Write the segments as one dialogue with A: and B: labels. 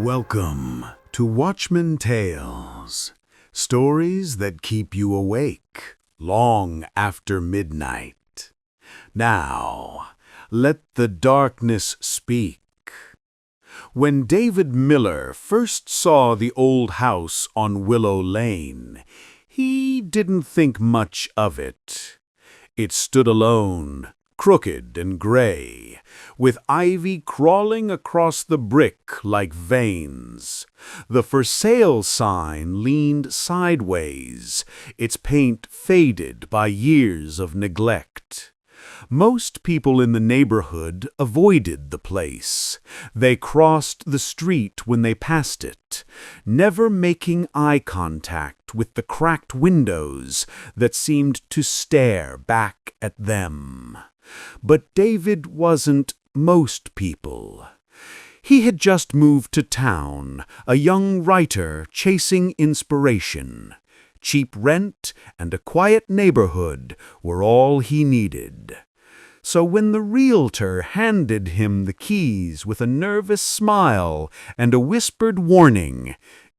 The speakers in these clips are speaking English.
A: Welcome to Watchman Tales, stories that keep you awake long after midnight. Now, let the darkness speak. When David Miller first saw the old house on Willow Lane, he didn't think much of it. It stood alone, crooked and gray, with ivy crawling across the brick like veins. The for sale sign leaned sideways, its paint faded by years of neglect. Most people in the neighborhood avoided the place. They crossed the street when they passed it, never making eye contact with the cracked windows that seemed to stare back at them. But David wasn't most people. He had just moved to town, a young writer chasing inspiration. Cheap rent and a quiet neighborhood were all he needed. So when the realtor handed him the keys with a nervous smile and a whispered warning,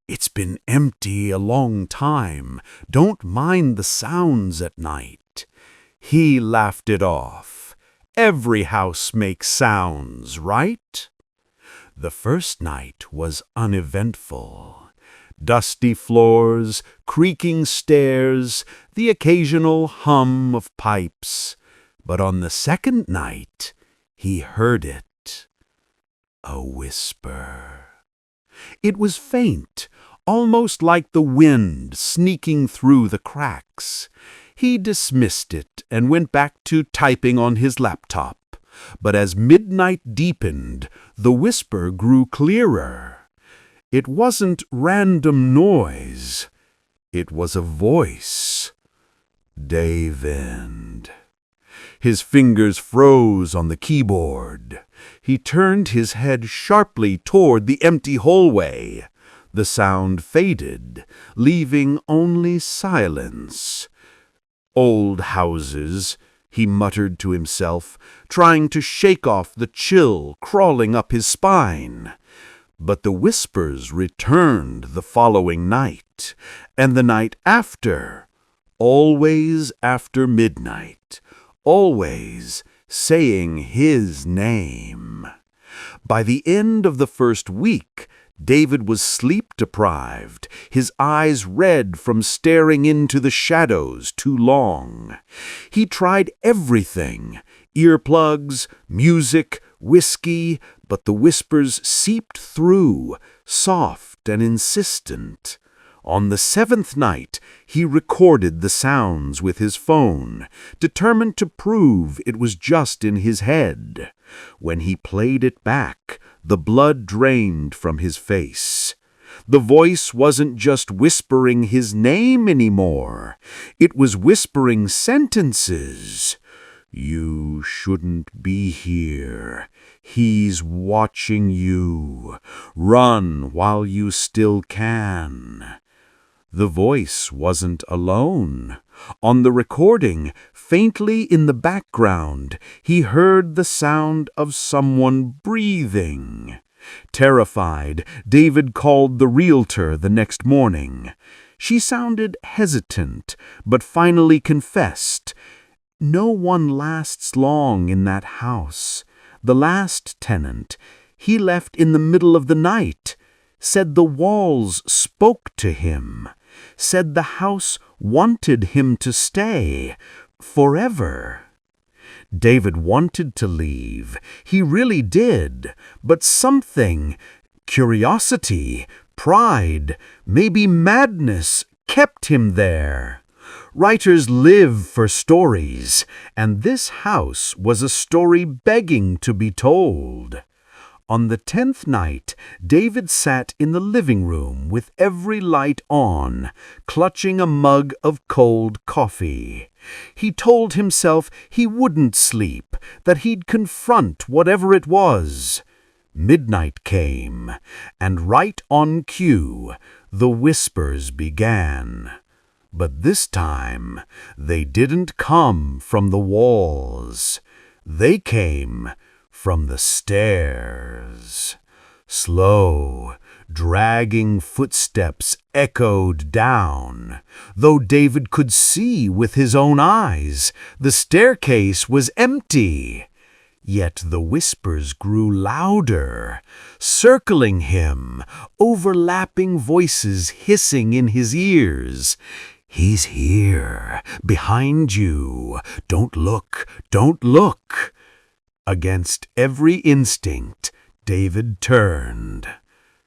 A: "It's been empty a long time, don't mind the sounds at night," he laughed it off. Every house makes sounds, right? The first night was uneventful. Dusty floors, creaking stairs, the occasional hum of pipes. But on the second night, he heard it. A whisper. It was faint, almost like the wind sneaking through the cracks. He dismissed it and went back to typing on his laptop. But as midnight deepened, the whisper grew clearer. It wasn't random noise. It was a voice. David. His fingers froze on the keyboard. He turned his head sharply toward the empty hallway. The sound faded, leaving only silence. Old houses, he muttered to himself, trying to shake off the chill crawling up his spine. But the whispers returned the following night, and the night after, always after midnight, always saying his name. By the end of the first week, David was sleep-deprived, his eyes red from staring into the shadows too long. He tried everything, earplugs, music, whiskey, but the whispers seeped through, soft and insistent. On the seventh night, he recorded the sounds with his phone, determined to prove it was just in his head. When he played it back, the blood drained from his face. The voice wasn't just whispering his name anymore. It was whispering sentences. "You shouldn't be here. He's watching you. Run while you still can." The voice wasn't alone. On the recording, faintly in the background, he heard the sound of someone breathing. Terrified, David called the realtor the next morning. She sounded hesitant, but finally confessed, "No one lasts long in that house. The last tenant, he left in the middle of the night, said the walls spoke to him, said the house wanted him to stay forever." David wanted to leave. He really did. But something, curiosity, pride, maybe madness, kept him there. Writers live for stories, and this house was a story begging to be told. On the 10th night, David sat in the living room with every light on, clutching a mug of cold coffee. He told himself he wouldn't sleep, that he'd confront whatever it was. Midnight came, and right on cue, the whispers began. But this time, they didn't come from the walls. They came from the stairs. Slow, Dragging footsteps echoed down. Though David could see with his own eyes, the staircase was empty. Yet the whispers grew louder, circling him, overlapping voices hissing in his ears. "He's here, behind you. Don't look, don't look." Against every instinct, David turned.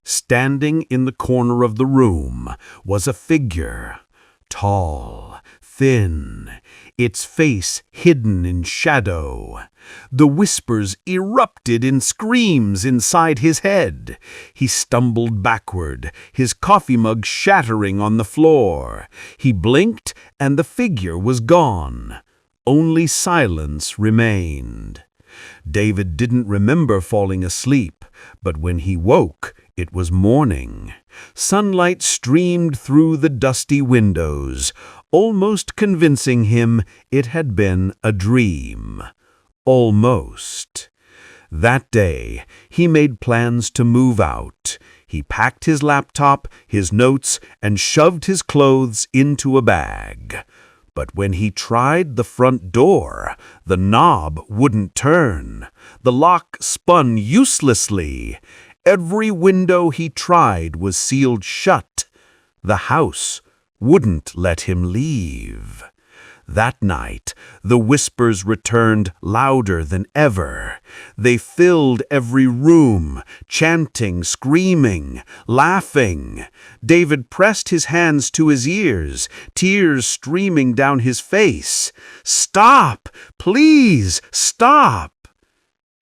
A: Standing in the corner of the room was a figure, tall, thin, its face hidden in shadow. The whispers erupted in screams inside his head. He stumbled backward, his coffee mug shattering on the floor. He blinked, and the figure was gone. Only silence remained. David didn't remember falling asleep, but when he woke, it was morning. Sunlight streamed through the dusty windows, almost convincing him it had been a dream. Almost. That day, he made plans to move out. He packed his laptop, his notes, and shoved his clothes into a bag. But when he tried the front door, the knob wouldn't turn. The lock spun uselessly. Every window he tried was sealed shut. The house wouldn't let him leave. That night, the whispers returned louder than ever. They filled every room, chanting, screaming, laughing. David pressed his hands to his ears, tears streaming down his face. "Stop! Please, stop!"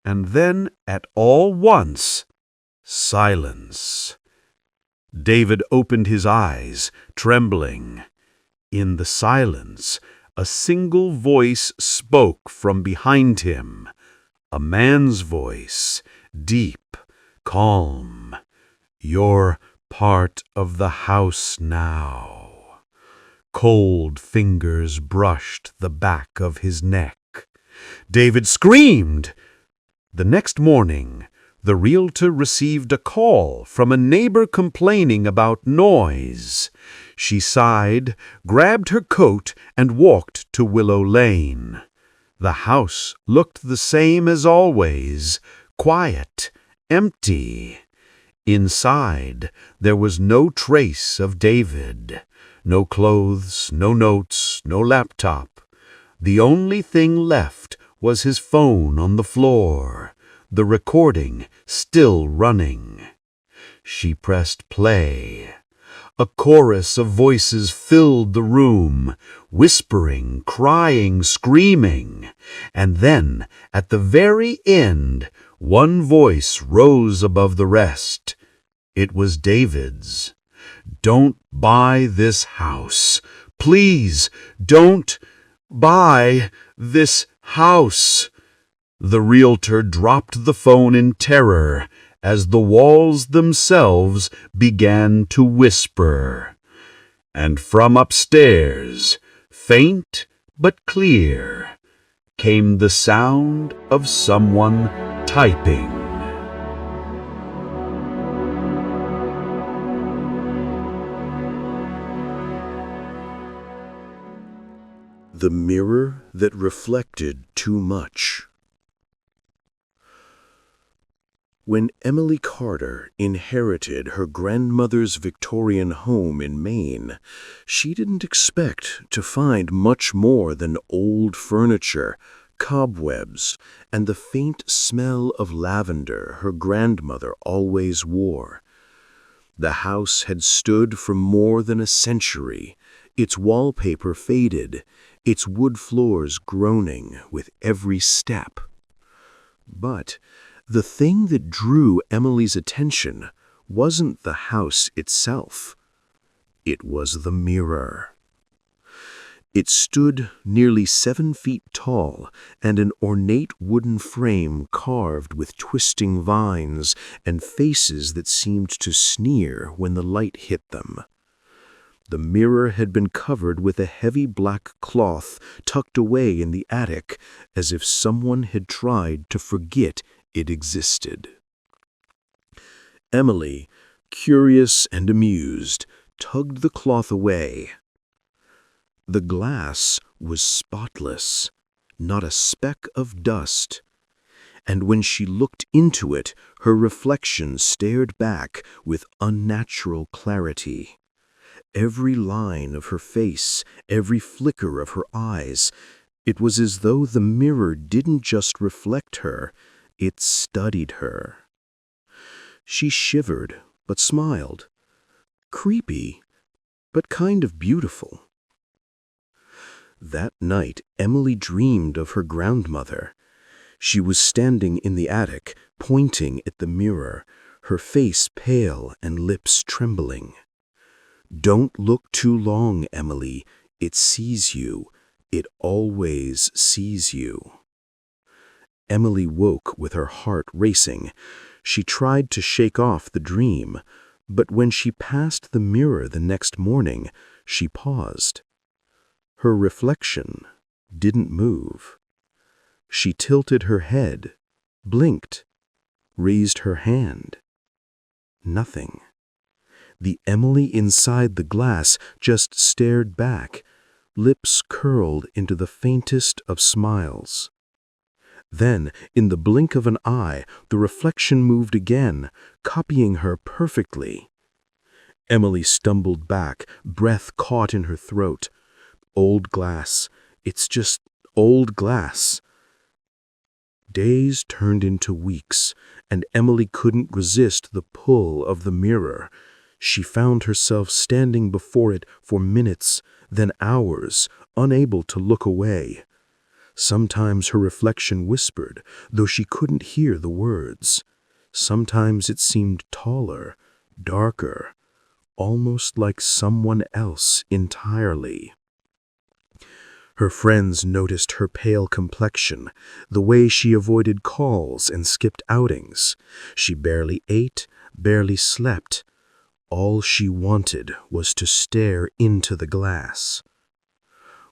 A: And then, at all once, silence. David opened his eyes, trembling. In the silence, a single voice spoke from behind him. A man's voice, deep, calm. "You're part of the house now." Cold fingers brushed the back of his neck. David screamed. The next morning, the realtor received a call from a neighbor complaining about noise. She sighed, grabbed her coat, and walked to Willow Lane. The house looked the same as always, quiet, empty. Inside, there was no trace of David. No clothes, no notes, no laptop. The only thing left was his phone on the floor, the recording still running. She pressed play. A chorus of voices filled the room, whispering, crying, screaming. And then, at the very end, one voice rose above the rest. It was David's. "Don't buy this house. Please, don't buy this house." The realtor dropped the phone in terror as the walls themselves began to whisper. And from upstairs, faint but clear, came the sound of someone typing. The mirror that reflected too much. When Emily Carter inherited her grandmother's Victorian home in Maine, she didn't expect to find much more than old furniture, cobwebs, and the faint smell of lavender her grandmother always wore. The house had stood for more than a century, its wallpaper faded, its wood floors groaning with every step. But the thing that drew Emily's attention wasn't the house itself. It was the mirror. It stood nearly 7 feet tall, and an ornate wooden frame carved with twisting vines and faces that seemed to sneer when the light hit them. The mirror had been covered with a heavy black cloth tucked away in the attic, as if someone had tried to forget it existed. Emily, curious and amused, tugged the cloth away. The glass was spotless, not a speck of dust, and when she looked into it, her reflection stared back with unnatural clarity. Every line of her face, every flicker of her eyes, it was as though the mirror didn't just reflect her, it studied her. She shivered, but smiled. Creepy, but kind of beautiful. That night, Emily dreamed of her grandmother. She was standing in the attic, pointing at the mirror, her face pale and lips trembling. "Don't look too long, Emily. It sees you. It always sees you." Emily woke with her heart racing. She tried to shake off the dream, but when she passed the mirror the next morning, she paused. Her reflection didn't move. She tilted her head, blinked, raised her hand. Nothing. The Emily inside the glass just stared back, lips curled into the faintest of smiles. Then, in the blink of an eye, the reflection moved again, copying her perfectly. Emily stumbled back, breath caught in her throat. Old glass. It's just old glass. Days turned into weeks, and Emily couldn't resist the pull of the mirror. She found herself standing before it for minutes, then hours, unable to look away. Sometimes her reflection whispered, though she couldn't hear the words. Sometimes it seemed taller, darker, almost like someone else entirely. Her friends noticed her pale complexion, the way she avoided calls and skipped outings. She barely ate, barely slept. All she wanted was to stare into the glass.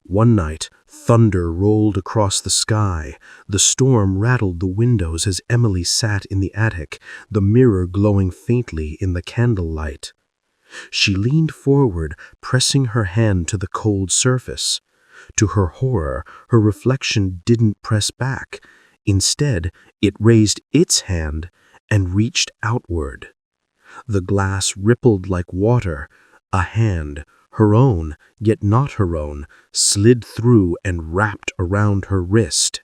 A: One night, thunder rolled across the sky. The storm rattled the windows as Emily sat in the attic, the mirror glowing faintly in the candlelight. She leaned forward, pressing her hand to the cold surface. To her horror, her reflection didn't press back. Instead, it raised its hand and reached outward. The glass rippled like water. A hand, her own, yet not her own, slid through and wrapped around her wrist.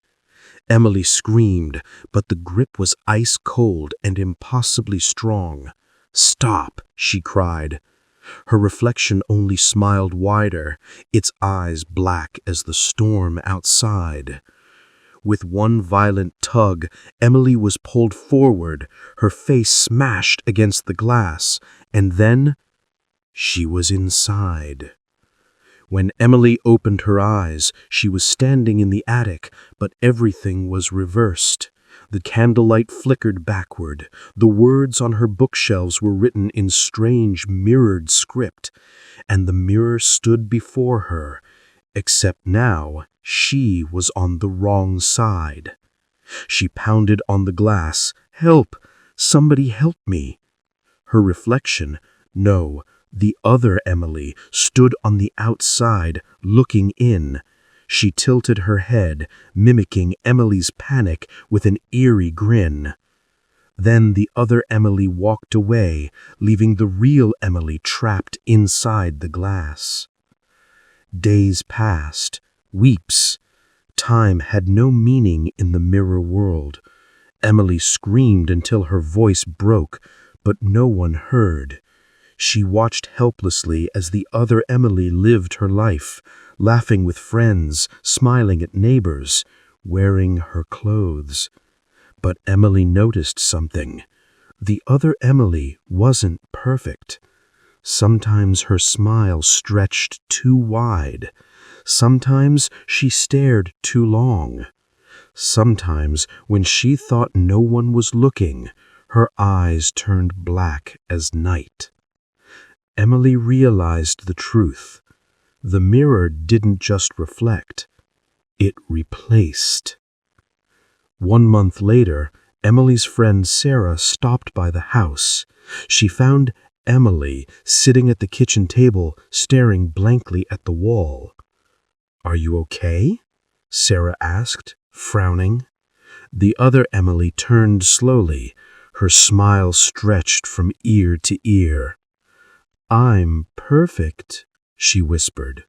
A: Emily screamed, but the grip was ice cold and impossibly strong. "Stop," she cried. Her reflection only smiled wider, its eyes black as the storm outside. With one violent tug, Emily was pulled forward, her face smashed against the glass, and then she was inside. When Emily opened her eyes, she was standing in the attic, but everything was reversed. The candlelight flickered backward. The words on her bookshelves were written in strange, mirrored script, and the mirror stood before her, except now she was on the wrong side. She pounded on the glass. "Help! Somebody help me!" Her reflection, no, the other Emily, stood on the outside, looking in. She tilted her head, mimicking Emily's panic with an eerie grin. Then the other Emily walked away, leaving the real Emily trapped inside the glass. Days passed, weeks. Time had no meaning in the mirror world. Emily screamed until her voice broke, but no one heard. She watched helplessly as the other Emily lived her life, laughing with friends, smiling at neighbors, wearing her clothes. But Emily noticed something. The other Emily wasn't perfect. Sometimes her smile stretched too wide. Sometimes she stared too long. Sometimes, when she thought no one was looking, her eyes turned black as night. Emily realized the truth. The mirror didn't just reflect, it replaced. 1 month later, Emily's friend Sarah stopped by the house. She found
B: Emily sitting at the kitchen table, staring blankly at the wall. "Are you okay?" Sarah asked, frowning. The other Emily turned slowly, her smile stretched from ear to ear. "I'm perfect," she whispered.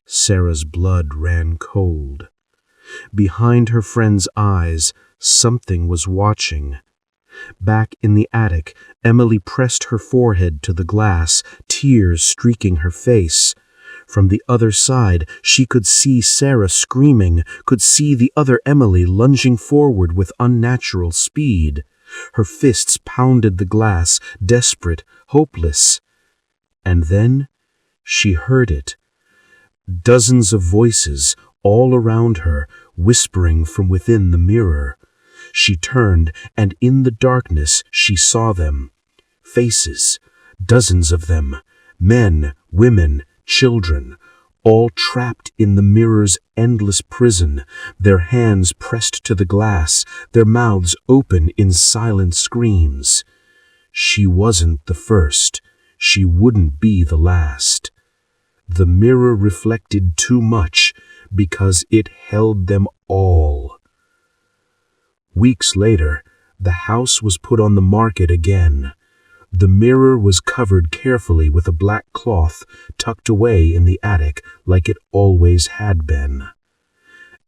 B: Sarah's blood ran cold. Behind her friend's eyes, something was watching. Back in the attic, Emily pressed her forehead to the glass, tears streaking her face. From the other side, she could see Sarah screaming, could see the other Emily lunging forward with unnatural speed. Her fists pounded the glass, desperate, hopeless. And then she heard it. Dozens of voices all around her, whispering from within the mirror. She turned, and in the darkness she saw them. Faces, dozens of them, men, women, children, all trapped in the mirror's endless prison, their hands pressed to the glass, their mouths open in silent screams. She wasn't the first. She wouldn't be the last. The mirror reflected too much because it held them all. Weeks later, the house was put on the market again. The mirror was covered carefully with a black cloth tucked away in the attic like it always had been.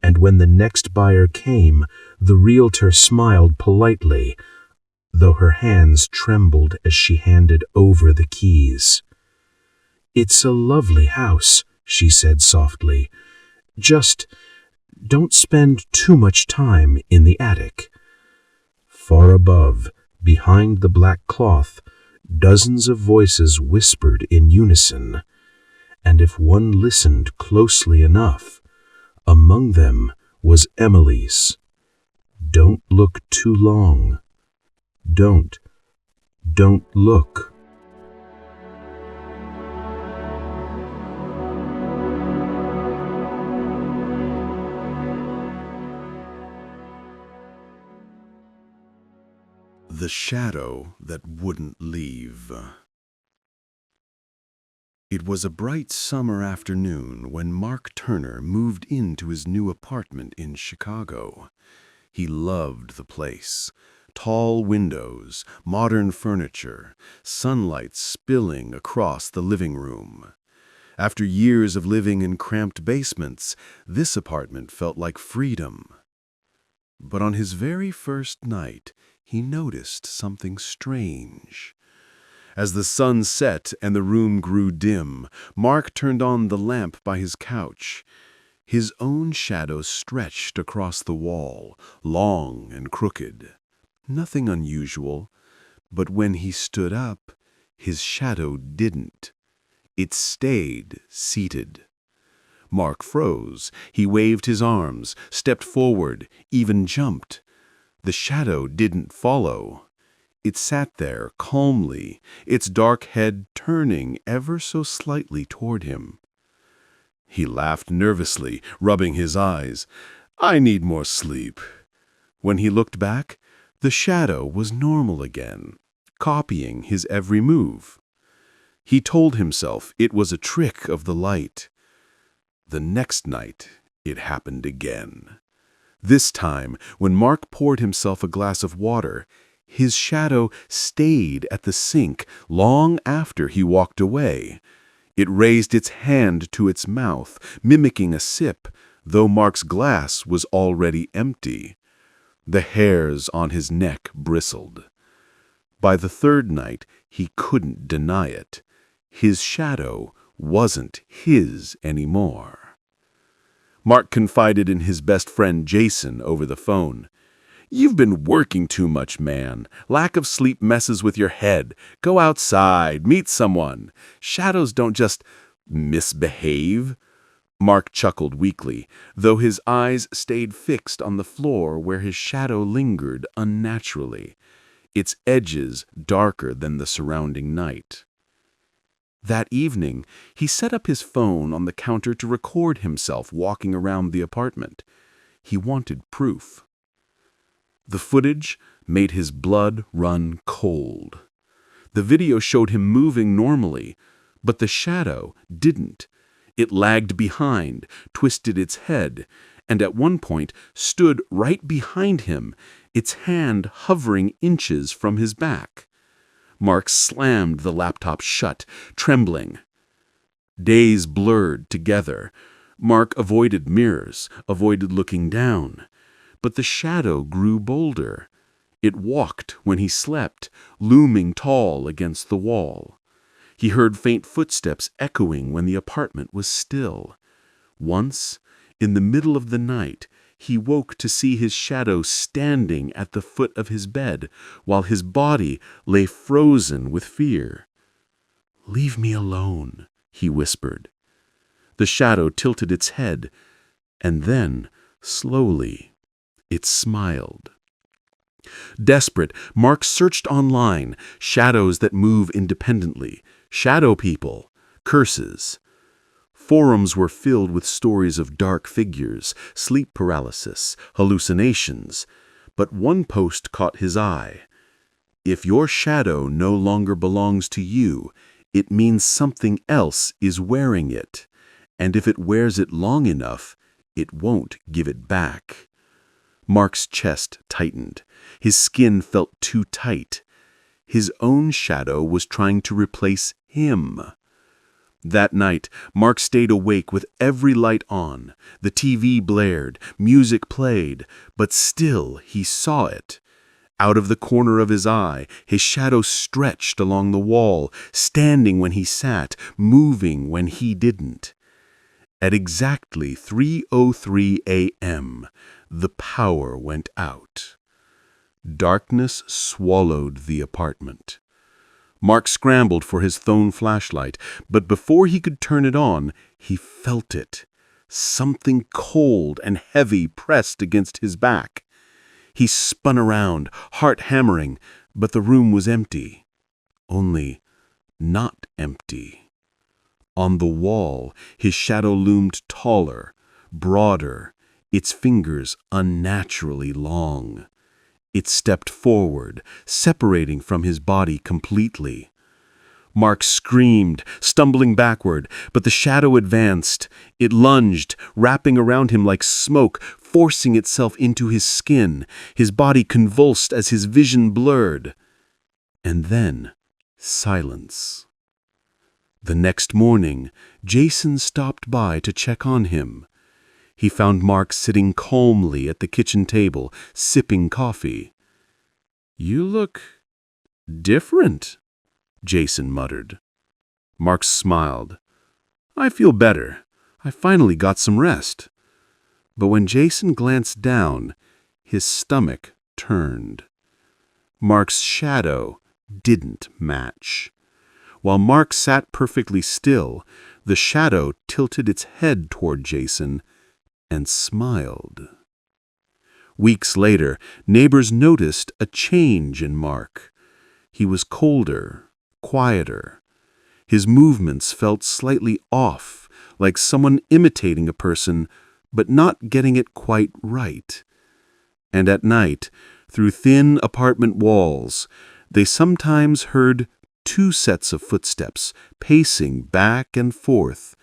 B: And when the next buyer came, the realtor smiled politely, though her hands trembled as she handed over the keys. "It's a lovely house," she said softly. "Just don't spend too much time in the attic." Far above, behind the black cloth, dozens of voices whispered in unison, and if one listened closely enough, among them was Emily's. "Don't look too long. Don't look."
A: The shadow that wouldn't leave. It was a bright summer afternoon when Mark Turner moved into his new apartment in Chicago. He loved the place. Tall windows, modern furniture, sunlight spilling across the living room. After years of living in cramped basements, this apartment felt like freedom. But on his very first night, he noticed something strange. As the sun set and the room grew dim, Mark turned on the lamp by his couch. His own shadow stretched across the wall, long and crooked. Nothing unusual, but when he stood up, his shadow didn't. It stayed seated. Mark froze. He waved his arms, stepped forward, even jumped. The shadow didn't follow. It sat there calmly, its dark head turning ever so slightly toward him. He laughed nervously, rubbing his eyes. "I need more sleep." When he looked back, the shadow was normal again, copying his every move. He told himself it was a trick of the light. The next night, it happened again. This time, when Mark poured himself a glass of water, his shadow stayed at the sink long after he walked away. It raised its hand to its mouth, mimicking a sip, though Mark's glass was already empty. The hairs on his neck bristled. By the third night, he couldn't deny it. His shadow wasn't his anymore. Mark confided in his best friend Jason over the phone. "You've been working too much, man. Lack of sleep messes with your head. Go outside, meet someone. Shadows don't just misbehave." Mark chuckled weakly, though his eyes stayed fixed on the floor where his shadow lingered unnaturally, its edges darker than the surrounding night. That evening, he set up his phone on the counter to record himself walking around the apartment. He wanted proof. The footage made his blood run cold. The video showed him moving normally, but the shadow didn't. It lagged behind, twisted its head, and at one point stood right behind him, its hand hovering inches from his back. Mark slammed the laptop shut, trembling. Days blurred together. Mark avoided mirrors, avoided looking down. But the shadow grew bolder. It walked when he slept, looming tall against the wall. He heard faint footsteps echoing when the apartment was still. Once, in the middle of the night, he woke to see his shadow standing at the foot of his bed, while his body lay frozen with fear. "Leave me alone," he whispered. The shadow tilted its head, and then, slowly, it smiled. Desperate, Mark searched online, shadows that move independently, shadow people, curses. Forums were filled with stories of dark figures, sleep paralysis, hallucinations. But one post caught his eye. "If your shadow no longer belongs to you, it means something else is wearing it. And if it wears it long enough, it won't give it back." Mark's chest tightened. His skin felt too tight. His own shadow was trying to replace him. That night, Mark stayed awake with every light on. The TV blared, music played, but still he saw it. Out of the corner of his eye, his shadow stretched along the wall, standing when he sat, moving when he didn't. At exactly 3:03 a.m., the power went out. Darkness swallowed the apartment. Mark scrambled for his phone flashlight, but before he could turn it on, he felt it. Something cold and heavy pressed against his back. He spun around, heart hammering, but the room was empty. Only not empty. On the wall, his shadow loomed taller, broader, its fingers unnaturally long. It stepped forward, separating from his body completely. Mark screamed, stumbling backward, but the shadow advanced. It lunged, wrapping around him like smoke, forcing itself into his skin. His body convulsed as his vision blurred. And then, silence. The next morning, Jason stopped by to check on him. He found Mark sitting calmly at the kitchen table, sipping coffee. "You look different," Jason muttered. Mark smiled. "I feel better. I finally got some rest." But when Jason glanced down, his stomach turned. Mark's shadow didn't match. While Mark sat perfectly still, the shadow tilted its head toward Jason and smiled. Weeks later, neighbors noticed a change in Mark. He was colder, quieter. His movements felt slightly off, like someone imitating a person, but not getting it quite right. And at night, through thin apartment walls, they sometimes heard two sets of footsteps pacing back and forth,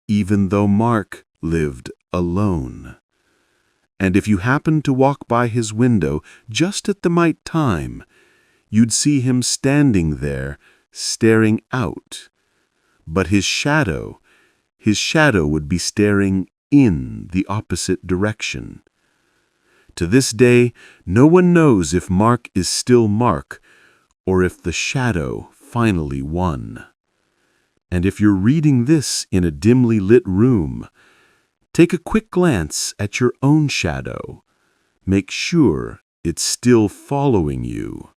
A: even though Mark lived alone. And if you happened to walk by his window just at the right time, you'd see him standing there, staring out. But his shadow would be staring in the opposite direction. To this day, no one knows if Mark is still Mark, or if the shadow finally won. And if you're reading this in a dimly lit room, take a quick glance at your own shadow. Make sure it's still following you.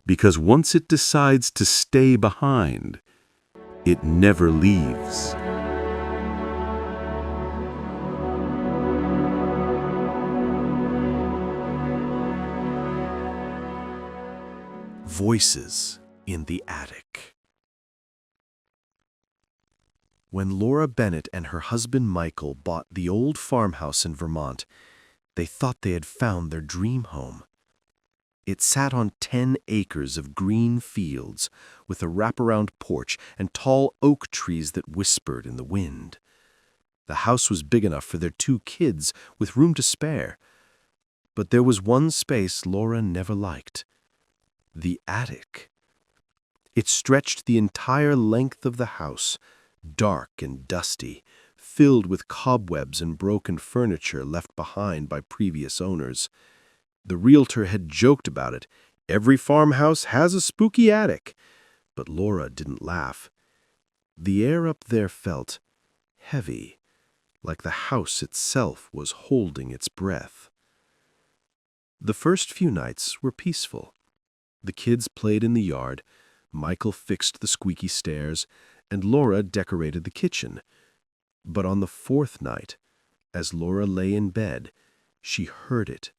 A: Because once it decides to stay behind, it never leaves.
B: Voices in the Attic. When Laura Bennett and her husband Michael bought the old farmhouse in Vermont, they thought they had found their dream home.
C: It sat on 10 acres of green fields, with a wraparound porch and tall oak trees that whispered in the wind. The house was big enough for their 2 kids with room to spare. But there was one space Laura never liked: the attic. It stretched the entire length of the house, dark and dusty, filled with cobwebs and broken furniture left behind by previous owners. The realtor had joked about it. Every farmhouse has a spooky attic. But Laura didn't laugh. The air up there felt heavy, like the house itself was holding its breath. The first few nights were peaceful. The kids played in the yard, Michael fixed the squeaky stairs, and Laura decorated the kitchen. But on the 4th night, as Laura lay in bed, she heard it.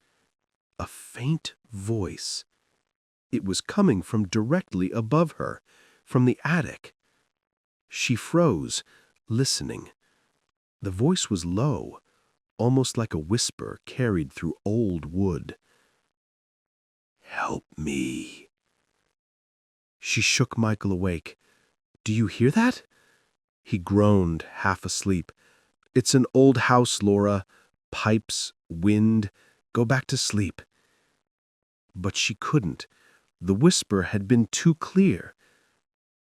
C: A faint voice. It was coming from directly above her, from the attic. She froze, listening. The voice was low, almost like a whisper carried through old wood. "Help me." She shook Michael awake. "Do you hear that?" He groaned, half asleep. "It's an old house, Laura. Pipes, wind. Go back to sleep." But she couldn't. The whisper had been too clear.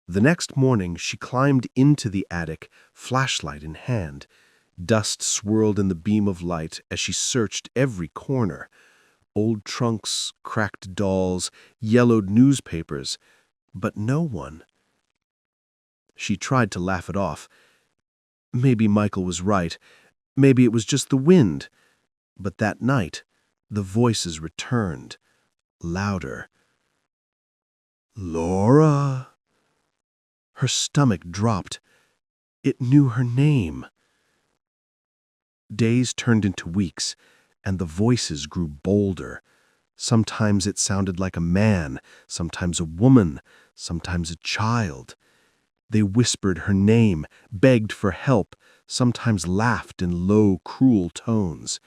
C: The next morning she climbed into the attic, flashlight in hand. Dust swirled in the beam of light as she searched every corner. Old trunks, cracked dolls, yellowed newspapers, but no one. She tried to laugh it off. Maybe Michael was right. Maybe it was just the wind. But that night, the voices returned, louder. "Laura!" Her stomach dropped. It knew her name. Days turned into weeks, and the voices grew bolder. Sometimes it sounded like a man, sometimes a woman, sometimes a child. They whispered her name, begged for help, sometimes laughed in low, cruel tones.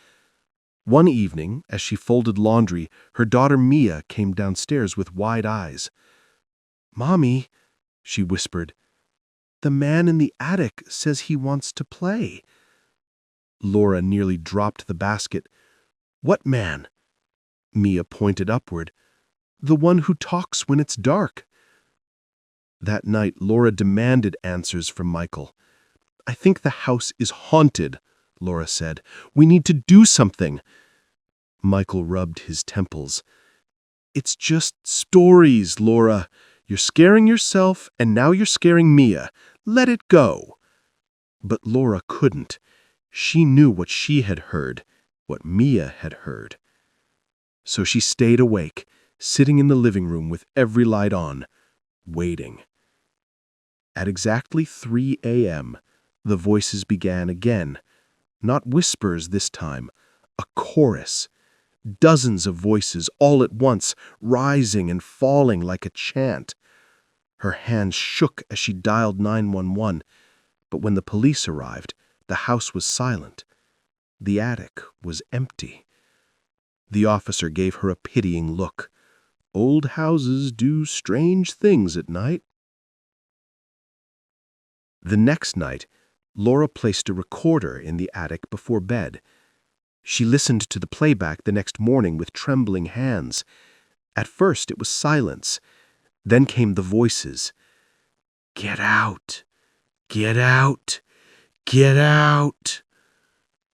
C: One evening, as she folded laundry, her daughter Mia came downstairs with wide eyes. "Mommy," she whispered, "the man in the attic says he wants to play." Laura nearly dropped the basket. "What man?" Mia pointed upward. "The one who talks when it's dark." That night, Laura demanded answers from Michael. "I think the house is haunted," Laura said. "We need to do something." Michael rubbed his temples. "It's just stories, Laura. You're scaring yourself, and now you're scaring Mia. Let it go." But Laura couldn't. She knew what she had heard, what Mia had heard. So she stayed awake, sitting in the living room with every light on, waiting. At exactly 3 a.m., the voices began again. Not whispers this time, a chorus. Dozens of voices all at once, rising and falling like a chant. Her hands shook as she dialed 911, but when the police arrived, the house was silent. The attic was empty. The officer gave her a pitying look. "Old houses do strange things at night." The next night, Laura placed a recorder in the attic before bed. She listened to the playback the next morning with trembling hands. At first it was silence. Then came the voices. "Get out! Get out! Get out!"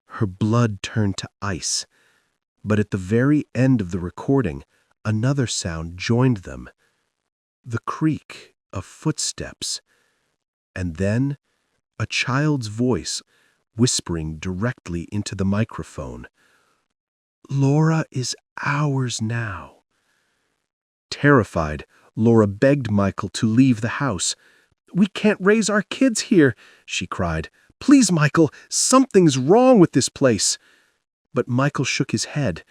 C: Her blood turned to ice. But at the very end of the recording, another sound joined them. The creak of footsteps. And then a child's voice whispering directly into the microphone. "Laura is ours now." Terrified, Laura begged Michael to leave the house. "We can't raise our kids here," she cried. "Please, Michael, something's wrong with this place." But Michael shook his head.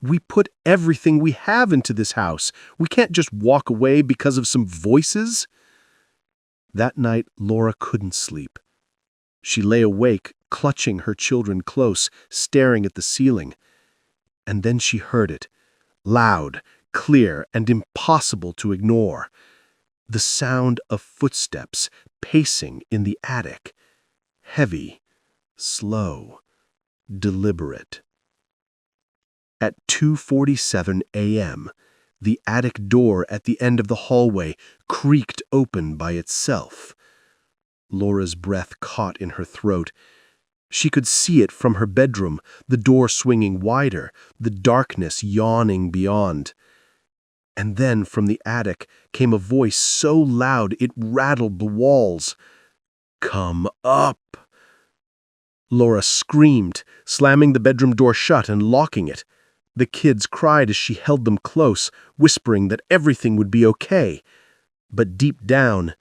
C: "We put everything we have into this house. We can't just walk away because of some voices." That night, Laura couldn't sleep. She lay awake, clutching her children close, staring at the ceiling. And then she heard it, loud, clear and impossible to ignore. The sound of footsteps pacing in the attic. Heavy, slow, deliberate. At 2:47 a.m., the attic door at the end of the hallway creaked open by itself. Laura's breath caught in her throat. She could see it from her bedroom, the door swinging wider, the darkness yawning beyond. And then from the attic came a voice so loud it rattled the walls. "Come up!" Laura screamed, slamming the bedroom door shut and locking it. The kids cried as she held them close, whispering that everything would be okay. But deep down,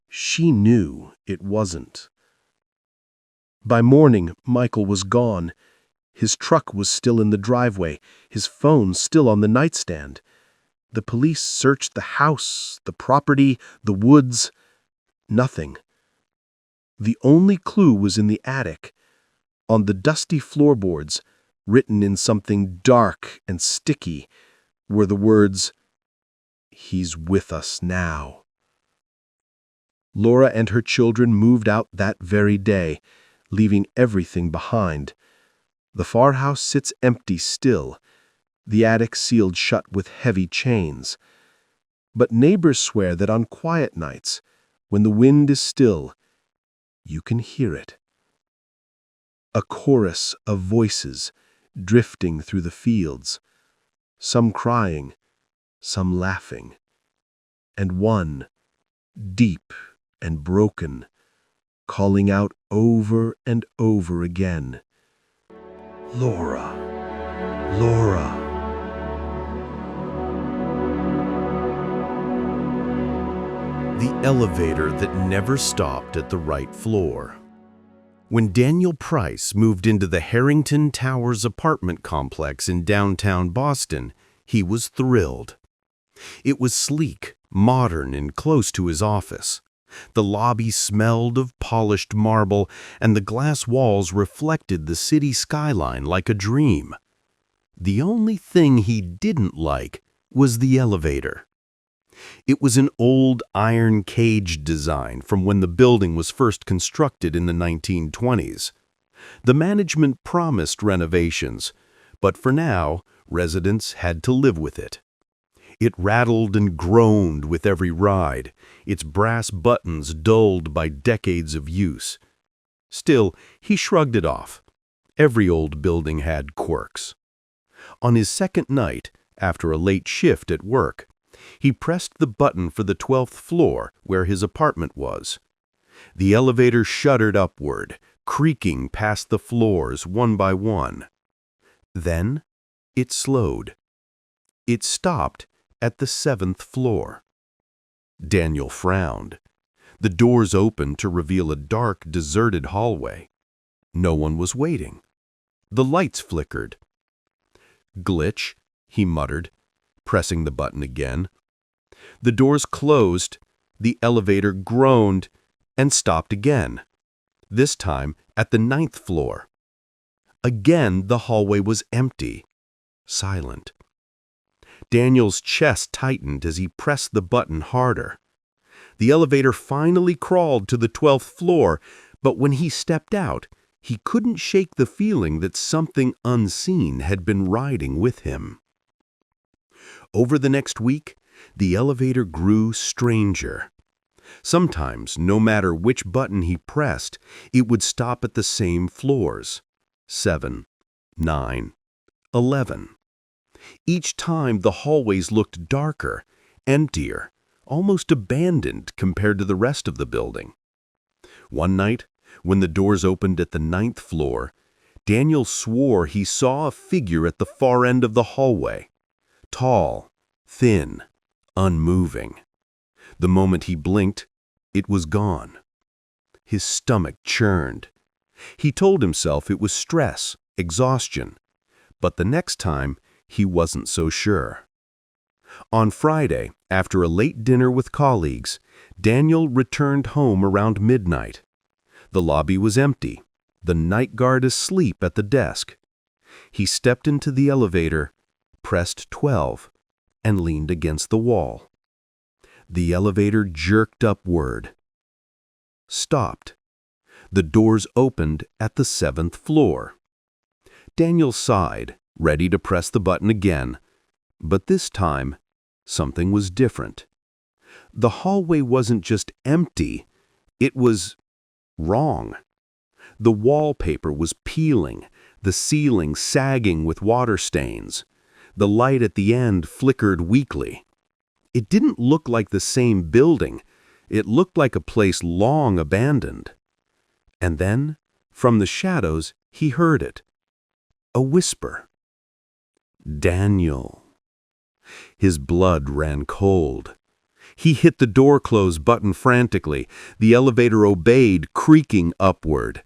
C: she knew it wasn't. By morning, Michael was gone. His truck was still in the driveway, his phone still on the nightstand. The police searched the house, the property, the woods. Nothing. The only clue was in the attic. On the dusty floorboards, written in something dark and sticky, were the words, "He's with us now." Laura and her children moved out that very day, leaving everything behind. The farmhouse sits empty still, the attic sealed shut with heavy chains. But neighbors swear that on quiet nights, when the wind is still, you can hear it. A chorus of voices drifting through the fields, some crying, some laughing, and one, deep and broken, calling out over and over again, "Laura, Laura." The elevator that never stopped at the right floor. When Daniel Price moved into the Harrington Towers apartment complex in downtown Boston, he was thrilled. It was sleek, modern, and close to his office. The lobby smelled of polished marble, and the glass walls reflected the city skyline like a dream. The only thing he didn't like was the elevator. It was an old iron cage design from when the building was first constructed in the 1920s. The management promised renovations, but for now, residents had to live with it. It rattled and groaned with every ride, its brass buttons dulled by decades of use. Still, he shrugged it off. Every old building had quirks. On his second night, after a late shift at work, he pressed the button for the 12th floor where his apartment was. The elevator shuddered upward, creaking past the floors one by one. Then it slowed. It stopped at the 7th floor. Daniel frowned. The doors opened to reveal a dark, deserted hallway. No one was waiting. The lights flickered. "Glitch," he muttered, pressing the button again. The doors closed, the elevator groaned, and stopped again, this time at the 9th floor. Again the hallway was empty, silent. Daniel's chest tightened as he pressed the button harder. The elevator finally crawled to the 12th floor, but when he stepped out, he couldn't shake the feeling that something unseen had been riding with him. Over the next week, the elevator grew stranger. Sometimes, no matter which button he pressed, it would stop at the same floors, 7, 9, 11. Each time the hallways looked darker, emptier, almost abandoned compared to the rest of the building. One night, when the doors opened at the 9th floor, Daniel swore he saw a figure at the far end of the hallway. Tall, thin, unmoving. The moment he blinked, it was gone. His stomach churned. He told himself it was stress, exhaustion, but the next time he wasn't so sure. On Friday, after a late dinner with colleagues, Daniel returned home around midnight. The lobby was empty, the night guard asleep at the desk. He stepped into the elevator, pressed 12, and leaned against the wall. The elevator jerked upward. Stopped. The doors opened at the 7th floor. Daniel sighed, ready to press the button again, but this time, something was different. The hallway wasn't just empty, it was wrong. The wallpaper was peeling, the ceiling sagging with water stains. The light at the end flickered weakly. It didn't look like the same building. It looked like a place long abandoned. And then, from the shadows, he heard it. A whisper. Daniel. His blood ran cold. He hit the door close button frantically. The elevator obeyed, creaking upward.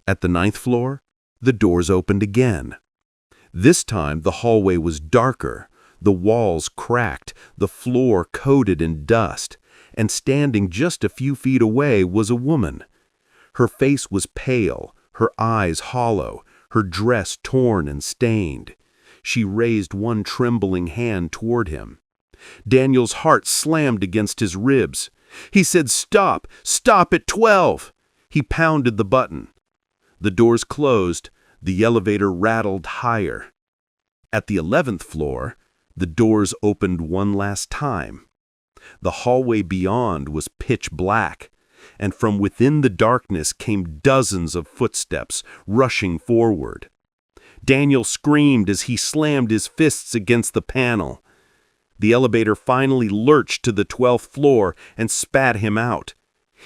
C: At the 9th floor, the doors opened again. This time, the hallway was darker. The walls cracked, the floor coated in dust, and standing just a few feet away was a woman. Her face was pale, her eyes hollow, her dress torn and stained. She raised one trembling hand toward him. Daniel's heart slammed against his ribs. He said, "Stop! Stop at 12!" He pounded the button. The doors closed. The elevator rattled higher. At the 11th floor, the doors opened one last time. The hallway beyond was pitch black, and from within the darkness came dozens of footsteps rushing forward. Daniel screamed as he slammed his fists against the panel. The elevator finally lurched to the 12th floor and spat him out.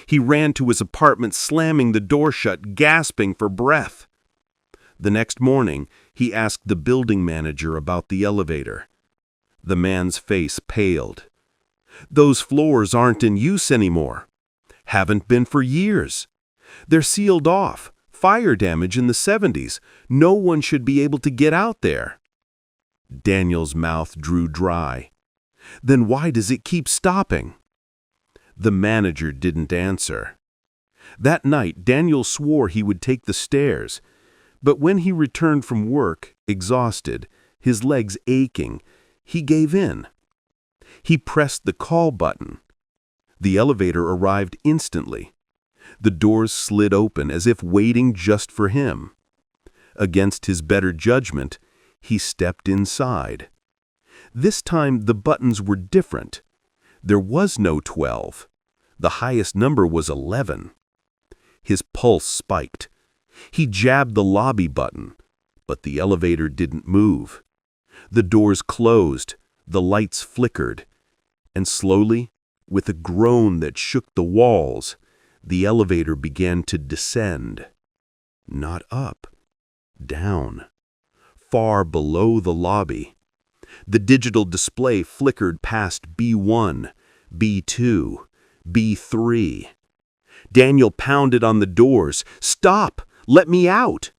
C: He ran to his apartment, slamming the door shut, gasping for breath. The next morning, he asked the building manager about the elevator. The man's face paled. "Those floors aren't in use anymore. Haven't been for years. They're sealed off. Fire damage in the 70s. No one should be able to get out there." Daniel's mouth drew dry. "Then why does it keep stopping?" The manager didn't answer. That night, Daniel swore he would take the stairs, but when he returned from work, exhausted, his legs aching, he gave in. He pressed the call button. The elevator arrived instantly. The doors slid open as if waiting just for him. Against his better judgment, he stepped inside. This time the buttons were different. There was no 12. The highest number was 11. His pulse spiked. He jabbed the lobby button, but the elevator didn't move. The doors closed, the lights flickered, and slowly, with a groan that shook the walls, the elevator began to descend. Not up, down, far below the lobby. The digital display flickered past B1, B2, B3. Daniel pounded on the doors. "Stop! Let me out!"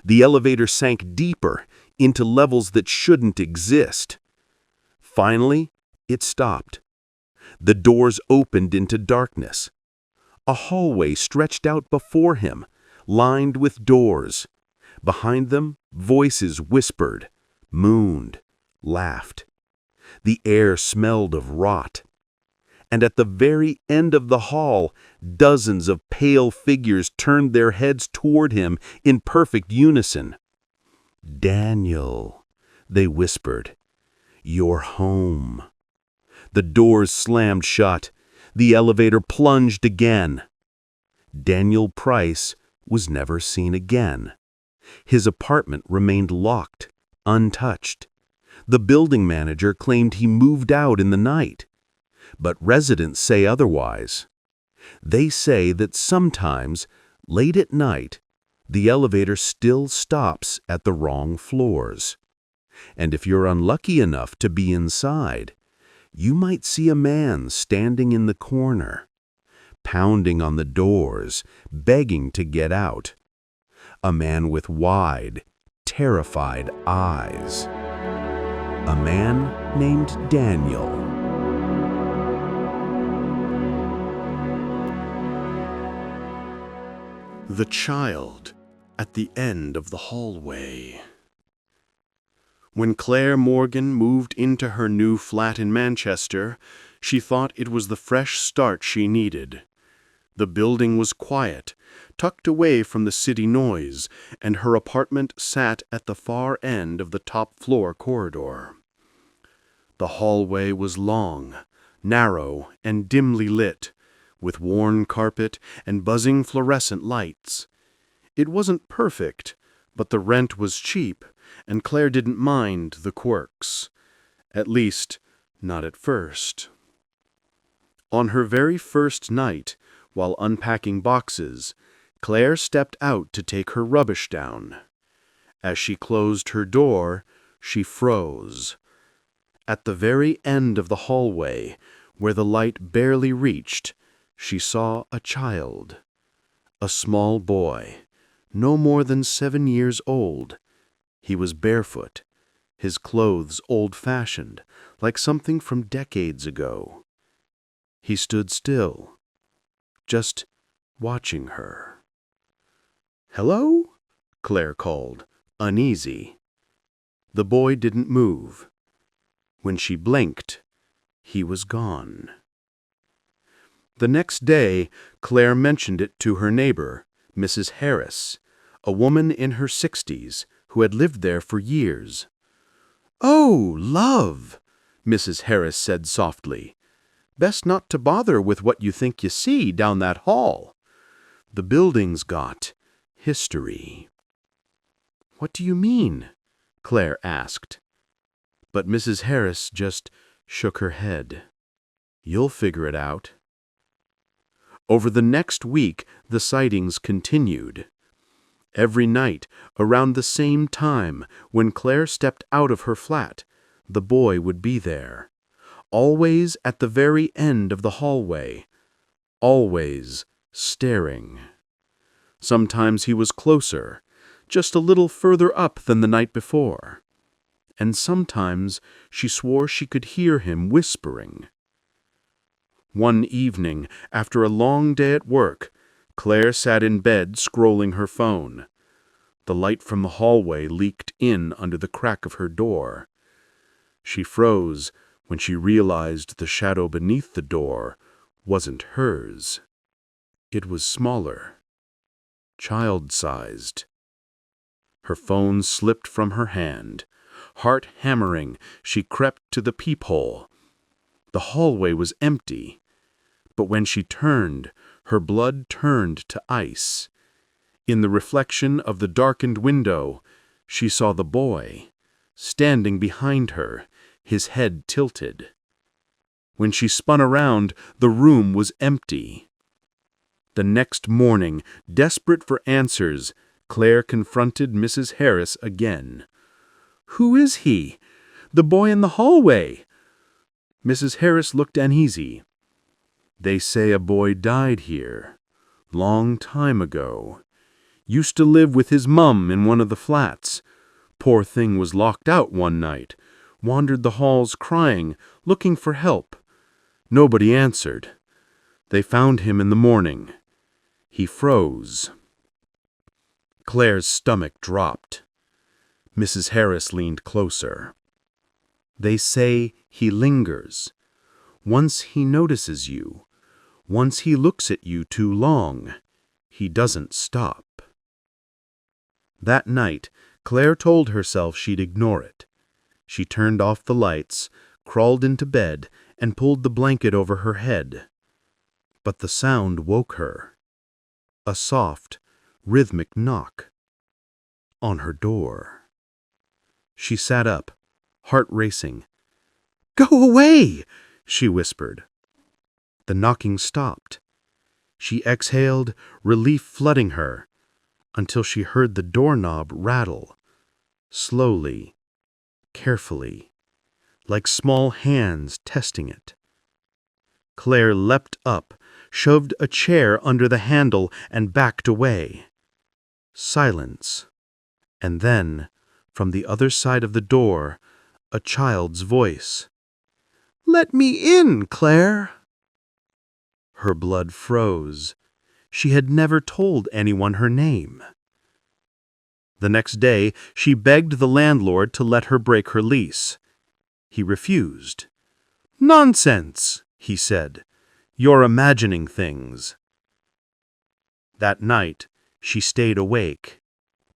C: The elevator sank deeper, into levels that shouldn't exist. Finally, it stopped. The doors opened into darkness. A hallway stretched out before him, lined with doors. Behind them, voices whispered, mooned, laughed. The air smelled of rot. And at the very end of the hall, dozens of pale figures turned their heads toward him in perfect unison. "Daniel," they whispered, "you're home." The doors slammed shut. The elevator plunged again. Daniel Price was never seen again. His apartment remained locked, untouched. The building manager claimed he moved out in the night. But residents say otherwise. They say that sometimes, late at night, the elevator still stops at the wrong floors. And if you're unlucky enough to be inside, you might see a man standing in the corner, pounding on the doors, begging to get out. A man with wide, terrified eyes. A man named Daniel. The child at the end of the hallway. When Claire Morgan moved into her new flat in Manchester, she thought it was the fresh start she needed. The building was quiet, tucked away from the city noise, and her apartment sat at the far end of the top-floor corridor. The hallway was long, narrow, and dimly lit, with worn carpet and buzzing fluorescent lights. It wasn't perfect, but the rent was cheap, and Claire didn't mind the quirks. At least, not at first. On her very first night, while unpacking boxes, Claire stepped out to take her rubbish down. As she closed her door, she froze. At the very end of the hallway, where the light barely reached, she saw a child. A small boy, no more than 7 years old. He was barefoot, his clothes old-fashioned, like something from decades ago. He stood still, just watching her. "Hello?" Claire called, uneasy. The boy didn't move. When she blinked, he was gone. The next day, Claire mentioned it to her neighbor, Mrs. Harris, a woman in her 60s who had lived there for years. "Oh, love," Mrs. Harris said softly. "Best not to bother with what you think you see down that hall. The building's got history." "What do you mean?" Claire asked. But Mrs. Harris just shook her head. "You'll figure it out." Over the next week, the sightings continued. Every night, around the same time, when Claire stepped out of her flat, the boy would be there. Always at the very end of the hallway. Always staring. Sometimes he was closer, just a little further up than the night before. And sometimes she swore she could hear him whispering. One evening, after a long day at work, Claire sat in bed scrolling her phone. The light from the hallway leaked in under the crack of her door. She froze when she realized the shadow beneath the door wasn't hers. It was smaller, child-sized. Her phone slipped from her hand. Heart hammering, she crept to the peephole. The hallway was empty, but when she turned, her blood turned to ice. In the reflection of the darkened window, she saw the boy, standing behind her, his head tilted. When she spun around, the room was empty. The next morning, desperate for answers, Claire confronted Mrs. Harris again. "Who is he? The boy in the hallway?" Mrs. Harris looked uneasy. "They say a boy died here. Long time ago. Used to live with his mum in one of the flats. Poor thing was locked out one night. Wandered the halls crying, looking for help. Nobody answered. They found him in the morning. He froze." Claire's stomach dropped. Mrs. Harris leaned closer. "They say he lingers. Once he notices you, once he looks at you too long, he doesn't stop." That night, Claire told herself she'd ignore it. She turned off the lights, crawled into bed, and pulled the blanket over her head. But the sound woke her. A soft, rhythmic knock on her door. She sat up, heart racing. "Go away!" she whispered. The knocking stopped. She exhaled, relief flooding her, until she heard the doorknob rattle, slowly, carefully, like small hands testing it. Claire leapt up, shoved a chair under the handle, and backed away. Silence, and then, from the other side of the door, a child's voice. "Let me in, Claire!" Her blood froze. She had never told anyone her name.
B: The next day, she begged the landlord to let her break her lease. He refused. "Nonsense," he said. "You're imagining things." That night, she stayed awake,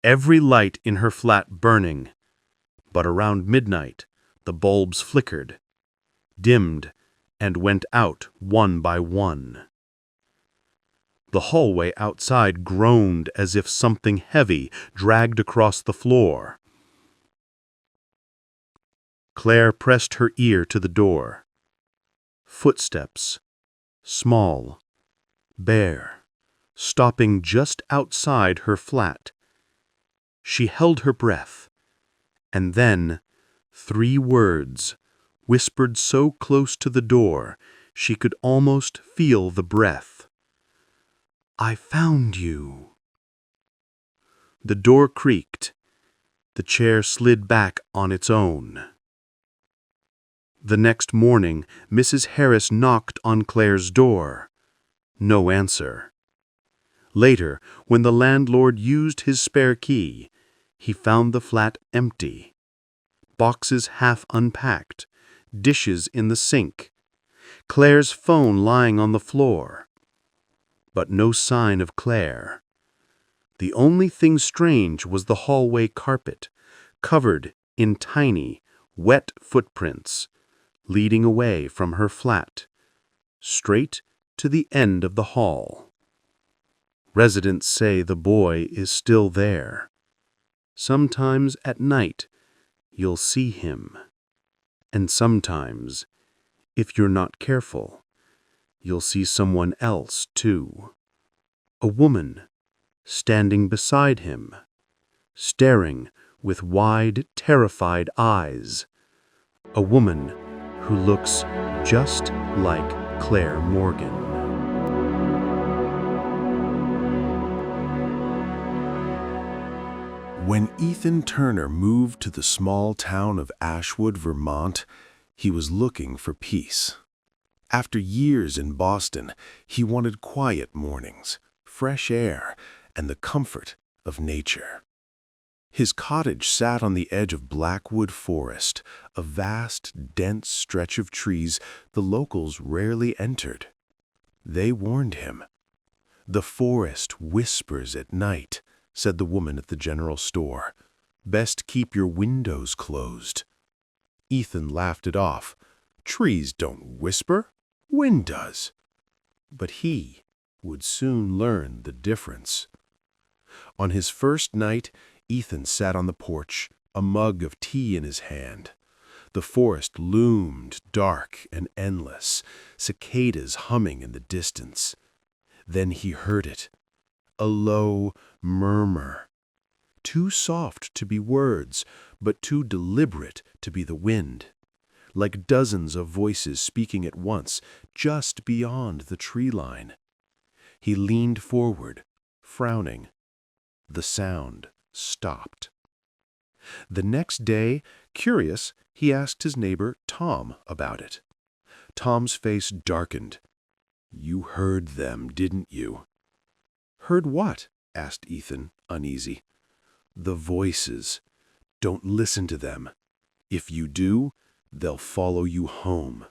B: every light in her flat burning. But around midnight, the bulbs flickered, dimmed, and went out one by one. The hallway outside groaned as if something heavy dragged across the floor. Claire pressed her ear to the door. Footsteps, small, bare, stopping just outside her flat. She held her breath, and then 3 words, whispered so close to the door she could almost feel the breath. "I found you." The door creaked. The chair slid back on its own. The next morning, Mrs. Harris knocked on Claire's door. No answer. Later, when the landlord used his spare key, he found the flat empty. Boxes half unpacked, dishes in the sink, Claire's phone lying on the floor. But no sign of Claire. The only thing strange was the hallway carpet, covered in tiny, wet footprints, leading away from her flat, straight to the end of the hall. Residents say the boy is still there. Sometimes at night, you'll see him. And sometimes, if you're not careful, you'll see someone else too. A woman standing beside him, staring with wide, terrified eyes. A woman who looks just like Claire Morgan.
C: When Ethan Turner moved to the small town of Ashwood, Vermont, he was looking for peace. After years in Boston, he wanted quiet mornings, fresh air, and the comfort of nature. His cottage sat on the edge of Blackwood Forest, a vast, dense stretch of trees the locals rarely entered. They warned him. "The forest whispers at night," said the woman at the general store. "Best keep your windows closed." Ethan laughed it off. "Trees don't whisper. Wind does." But he would soon learn the difference. On his first night, Ethan sat on the porch, a mug of tea in his hand. The forest loomed dark and endless, cicadas humming in the distance. Then he heard it, a low murmur, too soft to be words, but too deliberate to be the wind, like dozens of voices speaking at once just beyond the tree line. He leaned forward, frowning. The sound stopped. The next day, curious, he asked his neighbor Tom about it. Tom's face darkened. "You heard them, didn't you?" "Heard what?" asked Ethan, uneasy. "The voices. Don't listen to them. If you do, they'll follow you home."